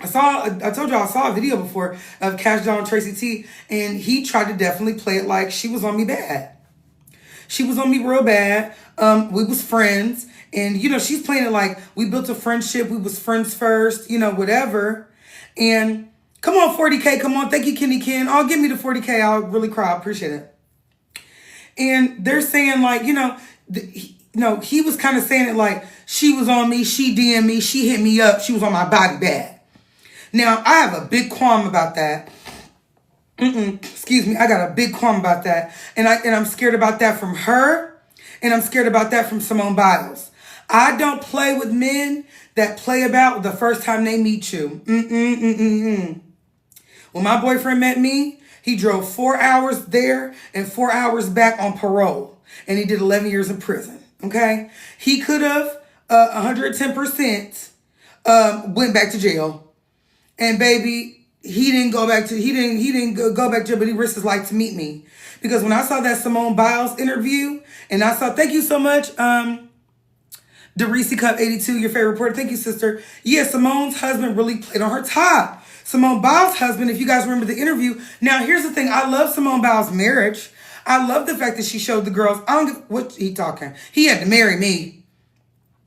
[SPEAKER 1] I told y'all I saw a video before of Cash Doll and Tracy T, and he tried to definitely play it like she was on me bad. She was on me real bad. We was friends. And, you know, she's playing it like we built a friendship. We was friends first, you know, whatever. And come on, 40K. Come on. Thank you, Kenny Ken. Oh, give me the 40K. I'll really cry. I appreciate it. And they're saying like, you know, he was kind of saying it like she was on me. She DM'd me. She hit me up. She was on my body bad. Now, I have a big qualm about that. Excuse me. I got a big qualm about that. And I'm scared about that from her. And I'm scared about that from Simone Biles. I don't play with men that play about the first time they meet you. When my boyfriend met me, he drove 4 hours there and 4 hours back on parole. And he did 11 years in prison. Okay? He could have 110% went back to jail. And baby, he didn't go back to jail, but he risked his life to meet me. Because when I saw that Simone Biles interview, and I saw, thank you so much, DeReese Cup 82, your favorite reporter. Thank you, sister. Yeah, Simone's husband really played on her top. Simone Biles' husband, if you guys remember the interview. Now, here's the thing. I love Simone Biles' marriage. I love the fact that she showed the girls. I don't give what he talking. He had to marry me.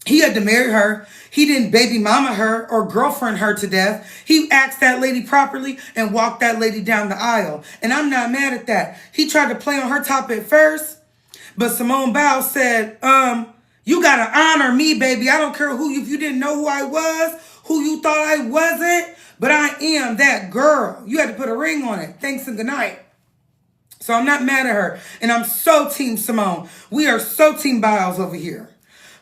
[SPEAKER 1] He had to marry her. He didn't baby mama her or girlfriend her to death. He asked that lady properly and walked that lady down the aisle. And I'm not mad at that. He tried to play on her top at first. But Simone Biles said, you got to honor me, baby. I don't care if you didn't know who I was, who you thought I wasn't, but I am that girl. You had to put a ring on it. Thanks and good night. So I'm not mad at her. And I'm so team Simone. We are so team Biles over here.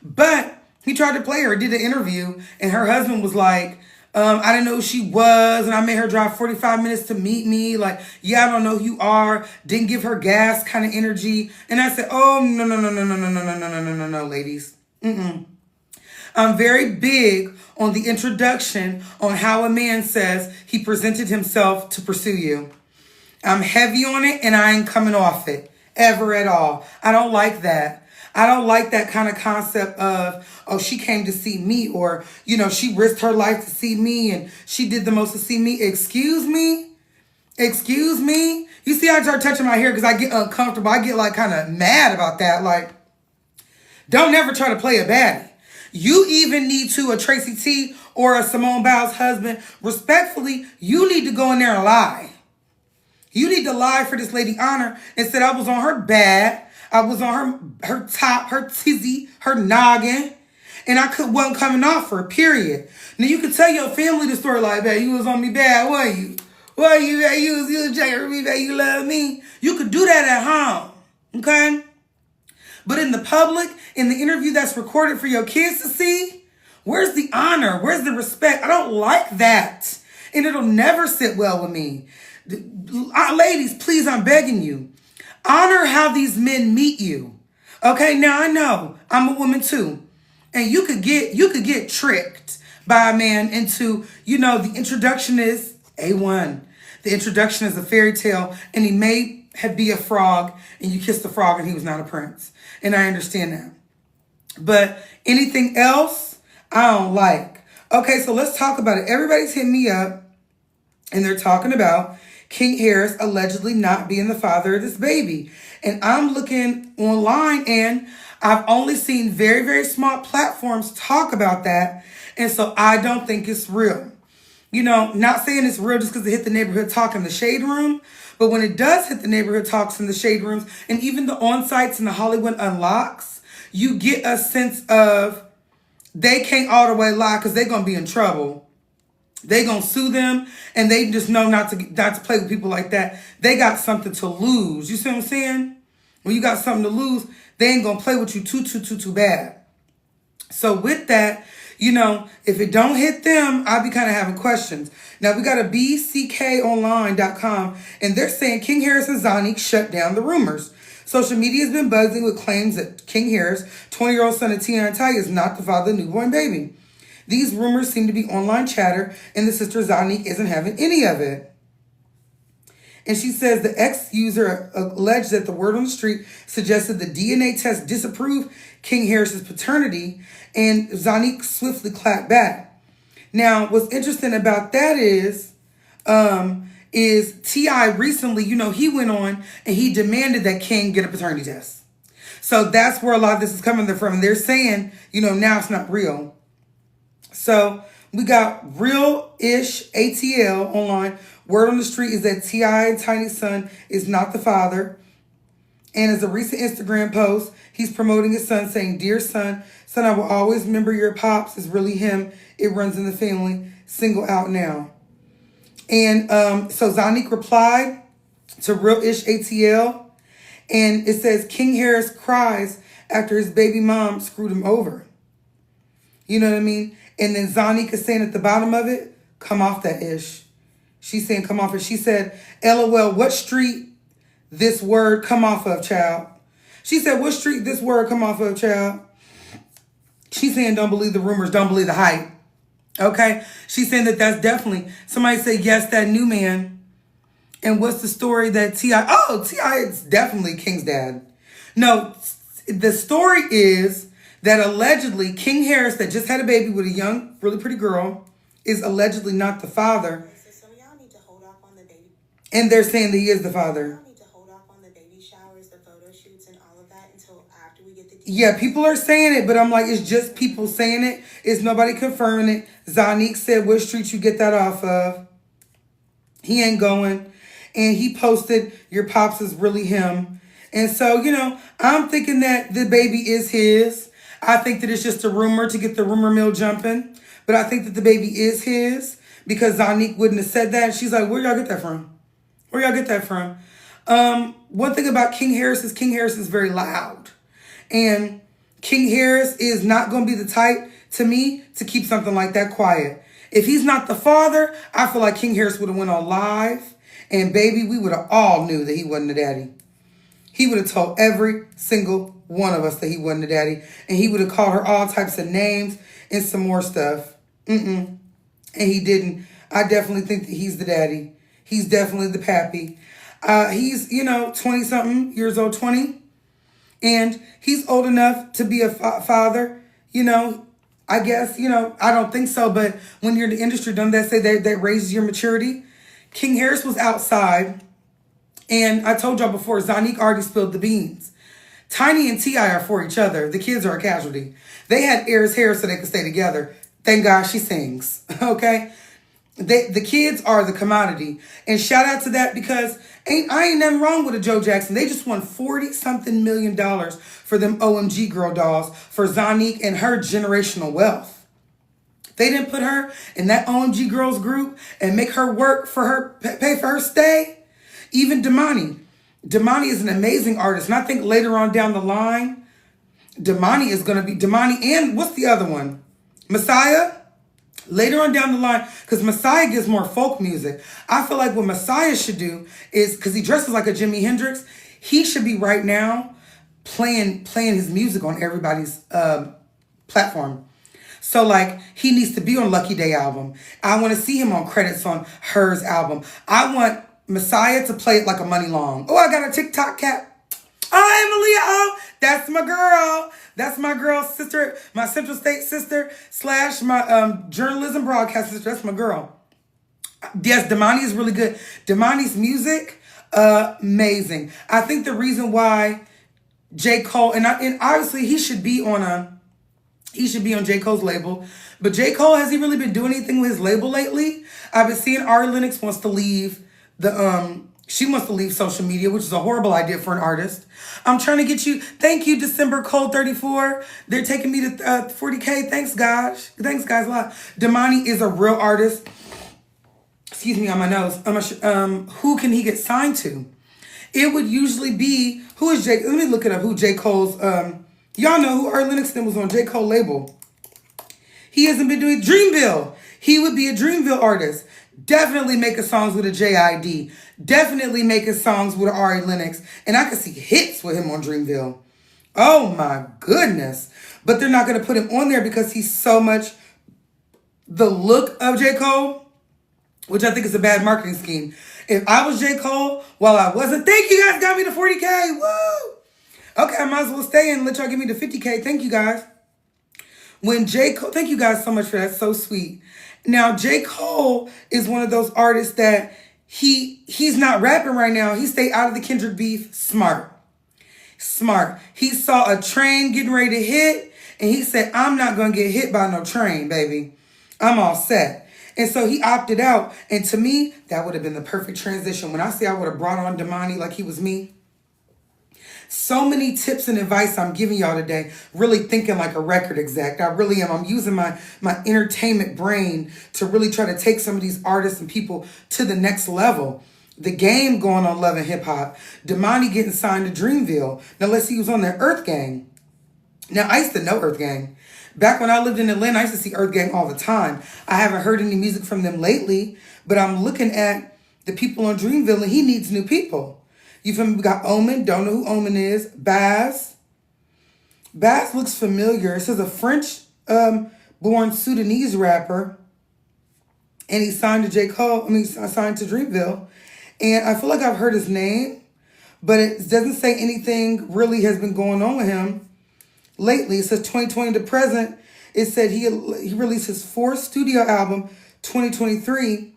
[SPEAKER 1] But he tried to play her, did an interview, and her husband was like, I didn't know who she was, and I made her drive 45 minutes to meet me. Like, yeah, I don't know who you are. Didn't give her gas kind of energy. And I said, oh, no, ladies. I'm very big on the introduction on how a man says he presented himself to pursue you. I'm heavy on it and I ain't coming off it ever at all. I don't like that. I don't like that kind of concept of, oh, she came to see me, or, she risked her life to see me and she did the most to see me. Excuse me? Excuse me? You see, I start touching my hair because I get uncomfortable. I get like kind of mad about that. Like, don't never try to play a baddie. You even need to, a Tracy T or a Simone Biles husband, respectfully, you need to go in there and lie. You need to lie for this lady Honor and said I was on her bed, I was on her top, her tizzy, her noggin, and wasn't coming off her, period. Now you can tell your family the story like that. You was on me bad, weren't you? Well, you was checking me bad, you love me. You could do that at home, okay? But in the public, in the interview that's recorded for your kids to see, where's the honor? Where's the respect? I don't like that. And it'll never sit well with me. Ladies, please, I'm begging you. Honor how these men meet you. Okay, now I know I'm a woman too. And you could get tricked by a man into, the introduction is A1. The introduction is a fairy tale, and he may be a frog, and you kissed the frog and he was not a prince. And I understand that. But anything else, I don't like. Okay, so let's talk about it. Everybody's hitting me up, and they're talking about King Harris allegedly not being the father of this baby. And I'm looking online, and I've only seen very, very small platforms talk about that. And so I don't think it's real. Not saying it's real just because it hit the neighborhood talk in the shade room. But when it does hit the neighborhood talks in the shade rooms and even the on-sites and the Hollywood Unlocks, you get a sense of they can't all the way lie because they're going to be in trouble. They going to sue them, and they just know not to play with people like that. They got something to lose. You see what I'm saying? When you got something to lose, they ain't going to play with you too bad. So with that, if it don't hit them, I'll be kind of having questions. Now, we got a bckonline.com, and they're saying King Harris and Zonique shut down the rumors. Social media has been buzzing with claims that King Harris, 20-year-old son of Tia and Ty, is not the father of the newborn baby. These rumors seem to be online chatter, and the sister Zonique isn't having any of it. And she says the ex-user alleged that the word on the street suggested the DNA test disapproved King Harris's paternity, and Zonique swiftly clapped back. Now, what's interesting about that is T.I. recently, he went on and he demanded that King get a paternity test. So that's where a lot of this is coming from. And they're saying, now it's not real. So we got Real-ish ATL online. Word on the street is that T.I. and Tiny's son is not the father. And as a recent Instagram post, he's promoting his son, saying, "Dear son, I will always remember your pops. It's really him. It runs in the family. Single out now." And so Zonique replied to Real-ish ATL. And it says, King Harris cries after his baby mom screwed him over. You know what I mean? And then Zonique is saying at the bottom of it, come off that ish. She's saying come off it. She said, LOL, what street this word come off of, child? She said, what street this word come off of, child? She's saying don't believe the rumors, don't believe the hype. Okay? She's saying that's definitely, somebody say, yes, that new man. And what's the story that T.I., T.I. is definitely King's dad. No, the story is that allegedly King Harris, that just had a baby with a young, really pretty girl, is allegedly not the father.
[SPEAKER 2] So y'all need to hold off on the baby.
[SPEAKER 1] And they're saying that he is the father.
[SPEAKER 2] Y'all need to hold off on the baby showers, the photo shoots, and all of that until after we get the details.
[SPEAKER 1] Yeah, people are saying it, but I'm like, it's just people saying it. It's nobody confirming it. Zonique said, what street you get that off of? He ain't going. And he posted, your pops is really him. And so, I'm thinking that the baby is his. I think that it's just a rumor to get the rumor mill jumping. But I think that the baby is his because Zonique wouldn't have said that. She's like, where y'all get that from? Where y'all get that from? One thing about King Harris is very loud. And King Harris is not going to be the type, to me, to keep something like that quiet. If he's not the father, I feel like King Harris would have went on live. And baby, we would have all knew that he wasn't the daddy. He would have told every single one of us that he wasn't the daddy. And he would have called her all types of names and some more stuff. And he didn't. I definitely think that he's the daddy. He's definitely the pappy. He's, 20 something years old, 20. And he's old enough to be a father, I guess, I don't think so. But when you're in the industry, don't they say that raises your maturity? King Harris was outside. And I told y'all before, Zanique already spilled the beans. Tiny and T.I. are for each other. The kids are a casualty. They had Eris hair so they could stay together. Thank God she sings. Okay? The kids are the commodity. And shout out to that because I ain't nothing wrong with a Joe Jackson. They just won $40-something million for them OMG girl dolls for Zanique and her generational wealth. They didn't put her in that OMG girls group and make her work for her, pay for her stay. Even Damani. Damani is an amazing artist. And I think later on down the line, Damani is going to be Damani and what's the other one? Messiah? Later on down the line, because Messiah gives more folk music. I feel like what Messiah should do is, because he dresses like a Jimi Hendrix, he should be right now playing his music on everybody's platform. So like he needs to be on Lucky Day album. I want to see him on credits on Hers album. I want Messiah to play it like a Money Long. Oh, I got a TikTok cat. Oh, Emily, oh, that's my girl. That's my girl, sister, my Central State sister / my journalism broadcast sister. That's my girl. Yes, Damani is really good. Damani's music, amazing. I think the reason why J. Cole, and obviously he should be on J. Cole's label. But J. Cole, has he really been doing anything with his label lately? I've been seeing Ari Lennox wants to leave she wants to leave social media, which is a horrible idea for an artist. I'm trying to get you. Thank you, December Cold 34. They're taking me to 40K. Thanks, guys. Thanks, guys, a lot. Damani is a real artist. Excuse me on my nose. Who can he get signed to? It would usually be, who is J? Let me look it up. Who J. Cole's, y'all know who Ari Lennox was on J. Cole label. He hasn't been doing Dreamville. He would be a Dreamville artist. Definitely making songs with a JID. Definitely making songs with Ari Lennox. And I could see hits with him on Dreamville. Oh my goodness. But they're not going to put him on there because he's so much the look of J. Cole, which I think is a bad marketing scheme. If I was J. Cole, while I wasn't, thank you guys, got me to 40K. Woo! Okay, I might as well stay and let y'all give me to 50K. Thank you guys. When J. Cole, thank you guys so much for that. So sweet. Now, J. Cole is one of those artists that he's not rapping right now. He stayed out of the Kendrick beef. Smart. He saw a train getting ready to hit, and he said, I'm not going to get hit by no train, baby. I'm all set. And so he opted out. And to me, that would have been the perfect transition. When I say I would have brought on Damani like he was me. So many tips and advice I'm giving y'all today, really thinking like a record exec. I really am. I'm using my entertainment brain to really try to take some of these artists and people to the next level. The Game going on Love and Hip Hop. Damani getting signed to Dreamville. Now let's see who's on there. Earth Gang. Now I used to know Earth Gang. Back when I lived in Atlanta, I used to see Earth Gang all the time. I haven't heard any music from them lately, but I'm looking at the people on Dreamville and he needs new people. You feel me? We got Omen. Don't know who Omen is. Baz. Baz looks familiar. It says a French born Sudanese rapper. And he signed to J. Cole. Signed to Dreamville. And I feel like I've heard his name. But it doesn't say anything really has been going on with him lately. It says 2020 to present. It said he released his 4th studio album, 2023.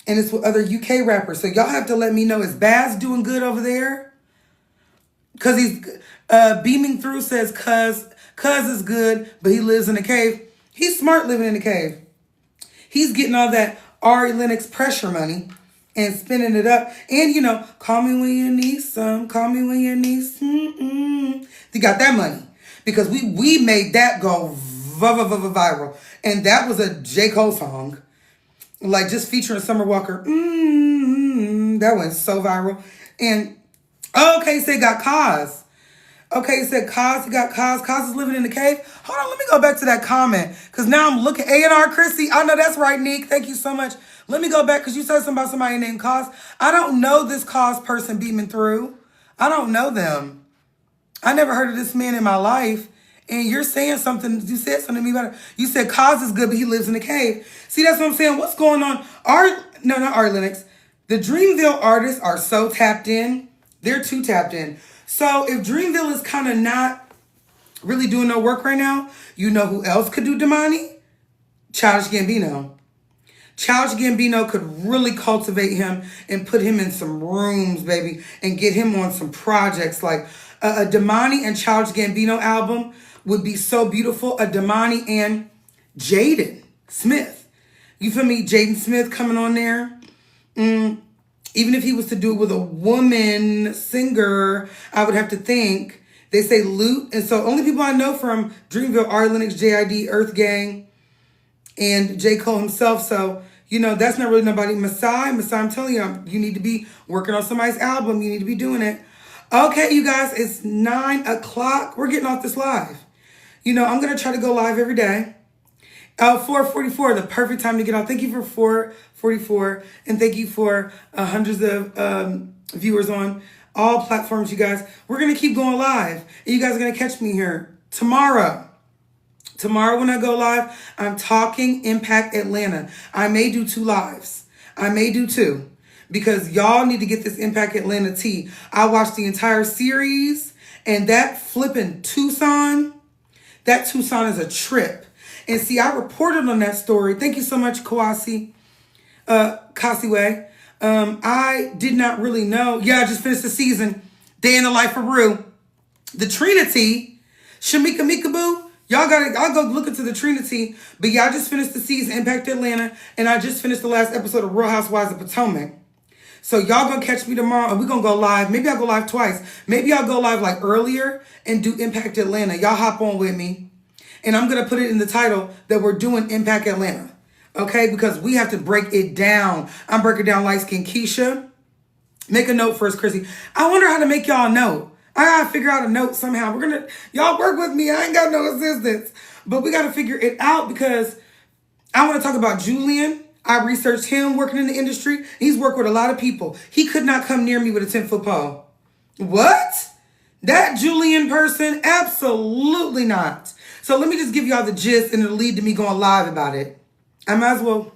[SPEAKER 1] And it's with other UK rappers. So y'all have to let me know, is Baz doing good over there? Because he's beaming through says Cuz is good, but he lives in a cave. He's smart living in a cave. He's getting all that Ari Lennox pressure money and spinning it up. And, call me when you need some. Call me when you need some. He got that money. Because we made that go viral. And that was a J. Cole song. Like just featuring Summer Walker. That went so viral. And, okay, so he got Kaz. Okay, he said Kaz, he got Kaz. Kaz is living in the cave. Hold on, let me go back to that comment. Because now I'm looking. A&R Chrissy. I know that's right, Nick. Thank you so much. Let me go back because you said something about somebody named Kaz. I don't know this Kaz person beaming through. I don't know them. I never heard of this man in my life. And you're saying something, you said something to me about it. You said Kaz is good, but he lives in a cave. See, that's what I'm saying. What's going on? Not Ari Lennox. The Dreamville artists are so tapped in. They're too tapped in. So if Dreamville is kind of not really doing no work right now, you know who else could do Damani? Childish Gambino. Childish Gambino could really cultivate him and put him in some rooms, baby, and get him on some projects. Like a Damani and Childish Gambino album would be so beautiful. A Damani and Jaden Smith. You feel me? Jaden Smith coming on there. Even if he was to do it with a woman singer, I would have to think. They say Lute. And so only people I know from Dreamville are Lennox, JID, Earth Gang, and J. Cole himself. So, you know, that's not really nobody. Masai, I'm telling you, you need to be working on somebody's album. You need to be doing it. Okay, you guys, it's 9 o'clock. We're getting off this live. You know, I'm going to try to go live every day. 4:44, the perfect time to get on. Thank you for 4:44, and thank you for hundreds of viewers on all platforms, you guys. We're going to keep going live, and you guys are going to catch me here tomorrow. Tomorrow when I go live, I'm talking Impact Atlanta. I may do 2 lives. I may do 2, because y'all need to get this Impact Atlanta tea. I watched the entire series, and that flipping Tucson is a trip. And see, I reported on that story. Thank you so much, Kasiwe. I did not really know. Yeah, I just finished the season. Day in the Life of Rue. The Trinity. Shamika Mikaboo. I'll go look into the Trinity. But yeah, I just finished the season, Impact Atlanta. And I just finished the last episode of Real Housewives of Potomac. So y'all gonna catch me tomorrow. And we're gonna go live. Maybe I'll go live twice. Maybe I'll go live like earlier and do Impact Atlanta. Y'all hop on with me. And I'm going to put it in the title that we're doing Impact Atlanta. Okay? Because we have to break it down. I'm breaking down Light Skin Keisha. Make a note for us, Chrissy. I wonder how to make y'all a note. I got to figure out a note somehow. Y'all work with me. I ain't got no assistance. But we got to figure it out because I want to talk about Julian. I researched him working in the industry. He's worked with a lot of people. He could not come near me with a 10-foot pole. What? That Julian person? Absolutely not. So let me just give y'all the gist and it'll lead to me going live about it. I might as well.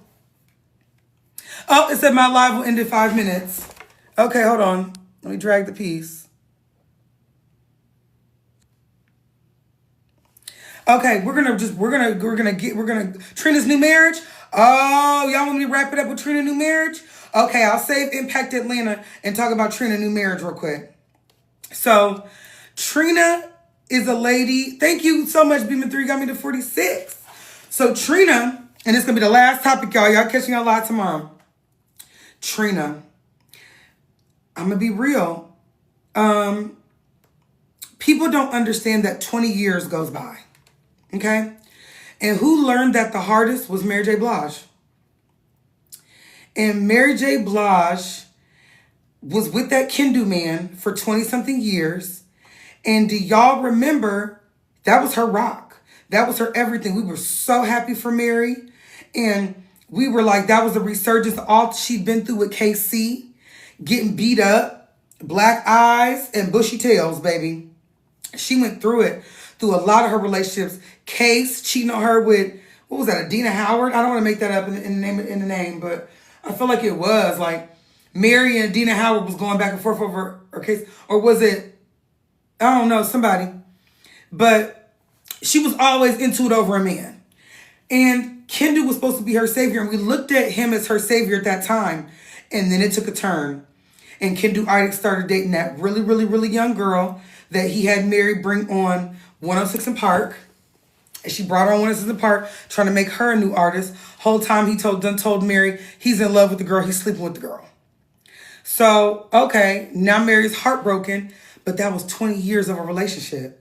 [SPEAKER 1] Oh, it said my live will end in 5 minutes. Okay, hold on. Let me drag the piece. Okay, we're gonna Trina's new marriage. Oh, y'all want me to wrap it up with Trina new marriage? Okay, I'll save Impact Atlanta and talk about Trina new marriage real quick. So, Trina is a lady. Thank you so much, Beeman 3 got me to 46. So Trina, and it's going to be the last topic, y'all. Y'all catch me on live tomorrow. Trina, I'm going to be real. People don't understand that 20 years goes by. Okay? And who learned that the hardest was Mary J. Blige. And Mary J. Blige was with that Kendu man for 20-something years. And do y'all remember, that was her rock. That was her everything. We were so happy for Mary. And we were like, that was a resurgence of all she'd been through with KC. Getting beat up, black eyes, and bushy tails, baby. She went through it, through a lot of her relationships. Case cheating on her with, what was that, Adina Howard? I don't want to make that up in the name, but I feel like it was. Like, Mary and Adina Howard was going back and forth over her case. Or was it, I don't know, somebody. But she was always into it over a man. And Kendu was supposed to be her savior. And we looked at him as her savior at that time. And then it took a turn. And Kendu Idek started dating that really, really, really young girl that he had Mary bring on 106 in Park. And she brought her on 106 in Park, trying to make her a new artist. Whole time he told Mary he's in love with the girl. He's sleeping with the girl. So, okay, now Mary's heartbroken. But that was 20 years of a relationship.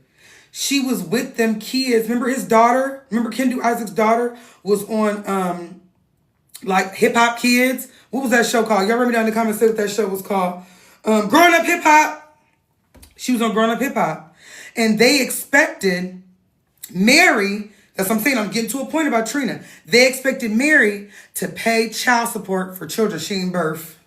[SPEAKER 1] She was with them kids. Remember his daughter? Remember Kendu Isaac's daughter was on like Hip Hop Kids? What was that show called? Y'all remember down in the comments say what that show was called? Growing Up Hip Hop. She was on Growing Up Hip Hop. And they expected Mary, that's what I'm saying, I'm getting to a point about Trina. They expected Mary to pay child support for children she didn't birth.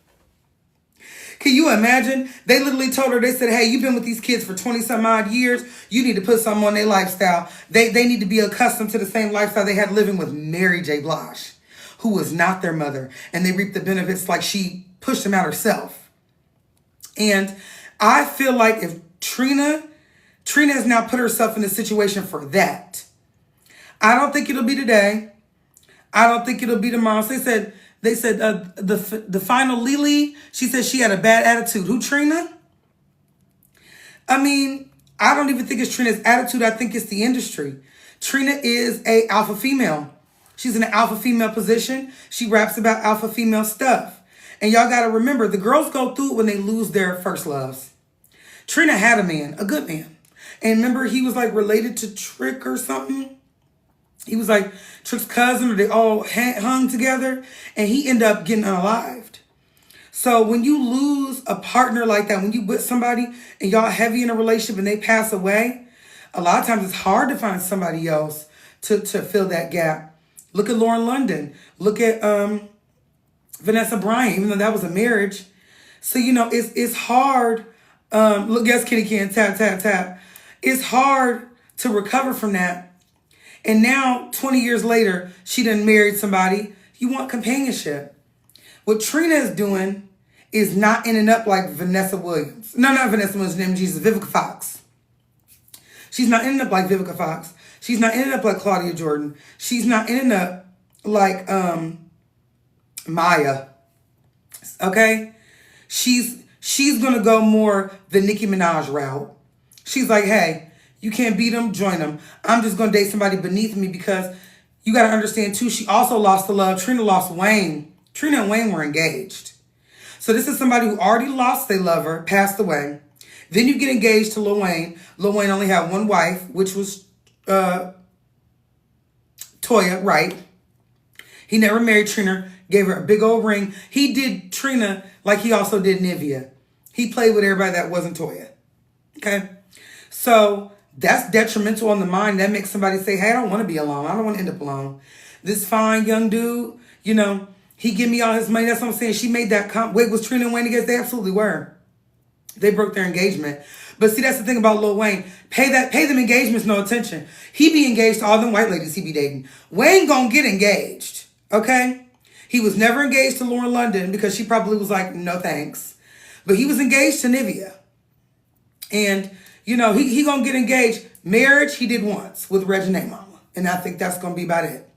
[SPEAKER 1] Can you imagine? They literally told her, they said, hey, you've been with these kids for 20-some odd years. You need to put something on their lifestyle. They need to be accustomed to the same lifestyle they had living with Mary J. Blige, who was not their mother. And they reaped the benefits like she pushed him out herself. And I feel like if Trina has now put herself in a situation for that. I don't think it'll be today. I don't think it'll be tomorrow. So they said the final Lily, she said she had a bad attitude. Who, Trina? I mean, I don't even think it's Trina's attitude. I think it's the industry. Trina is a alpha female. She's in an alpha female position. She raps about alpha female stuff. And y'all got to remember, the girls go through it when they lose their first loves. Trina had a man, a good man. And remember, he was like related to Trick or something. He was like Trick's cousin, or they all hung together. And he ended up getting unalived. So when you lose a partner like that, when you with somebody and y'all heavy in a relationship and they pass away, a lot of times it's hard to find somebody else to fill that gap. Look at Lauren London. Look at Vanessa Bryant, even though that was a marriage. So, it's hard. Look, yes, Kitty can tap, tap, tap. It's hard to recover from that. And now, 20 years later, she done married somebody. You want companionship. What Trina is doing is not ending up like Vanessa Williams. No, not Vanessa Williams, name Jesus, Vivica Fox. She's not ending up like Vivica Fox. She's not ending up like Claudia Jordan. She's not ending up like Maya. Okay? She's gonna go more the Nicki Minaj route. She's like, hey, you can't beat them, join them. I'm just gonna date somebody beneath me, because you gotta understand too, she also lost the love. Trina lost Wayne. Trina and Wayne were engaged. So this is somebody who already lost their lover, passed away. Then you get engaged to Lil Wayne. Lil Wayne only had one wife, which was Toya, right? He never married Trina, gave her a big old ring. He did Trina like he also did Nivea. He played with everybody that wasn't Toya. Okay? So that's detrimental on the mind. That makes somebody say, hey, I don't want to be alone. I don't want to end up alone. This fine young dude, he give me all his money. That's what I'm saying. She made that Wait, was Trina and Wayne together? They absolutely were. They broke their engagement. But see, that's the thing about Lil Wayne. Pay them engagements no attention. He be engaged to all them white ladies he be dating. Wayne gonna get engaged, okay? He was never engaged to Lauren London because she probably was like, no thanks. But he was engaged to Nivea. And, he gonna get engaged. Marriage, he did once with Regina Mama. And I think that's gonna be about it.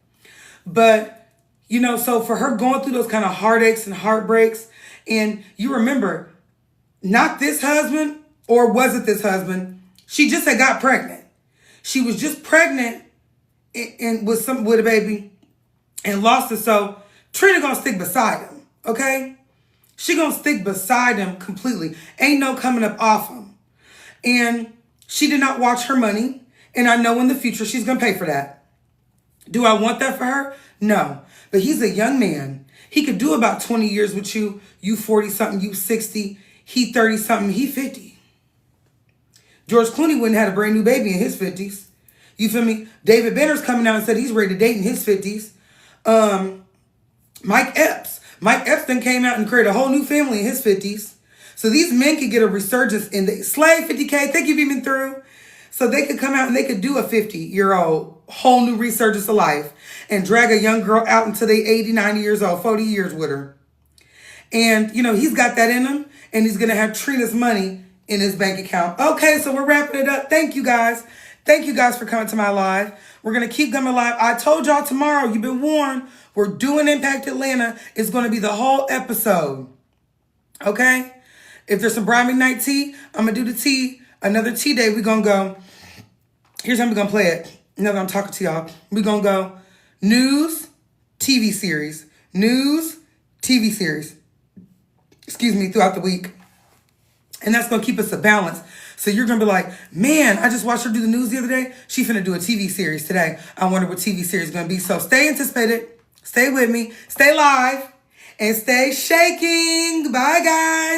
[SPEAKER 1] But, so for her going through those kind of heartaches and heartbreaks, and you remember, not this husband, or was it this husband? She just had got pregnant. She was just pregnant and with a baby and lost it. So Trina gonna stick beside him, okay? She gonna stick beside him completely. Ain't no coming up off him. And she did not watch her money. And I know in the future she's gonna pay for that. Do I want that for her? No. But he's a young man. He could do about 20 years with you. You 40-something, you 60. He 30-something, he 50. George Clooney wouldn't have had a brand new baby in his 50s. You feel me? David Banner's coming out and said he's ready to date in his 50s. Mike Epps. Mike Epps then came out and created a whole new family in his 50s. So these men could get a resurgence in the slave 50K. Thank you, beaming through. So they could come out and they could do a 50-year-old whole new resurgence of life and drag a young girl out until they 80, 90 years old, 40 years with her. And, he's got that in him. And he's going to have Trina's money in his bank account. Okay, so we're wrapping it up. Thank you, guys. Thank you, guys, for coming to my live. We're going to keep coming live. I told y'all tomorrow, you've been warned, we're doing Impact Atlanta. It's going to be the whole episode. Okay? If there's some Brian McKnight tea, I'm going to do the tea. Another tea day, we're going to go. Here's how we're going to play it. Now that I'm talking to y'all. We're going to go news, TV series. News, TV series. Throughout the week. And that's going to keep us a balance. So you're going to be like, man, I just watched her do the news the other day. She finna do a TV series today. I wonder what TV series is going to be. So stay anticipated. Stay with me. Stay live. And stay shaking. Bye, guys.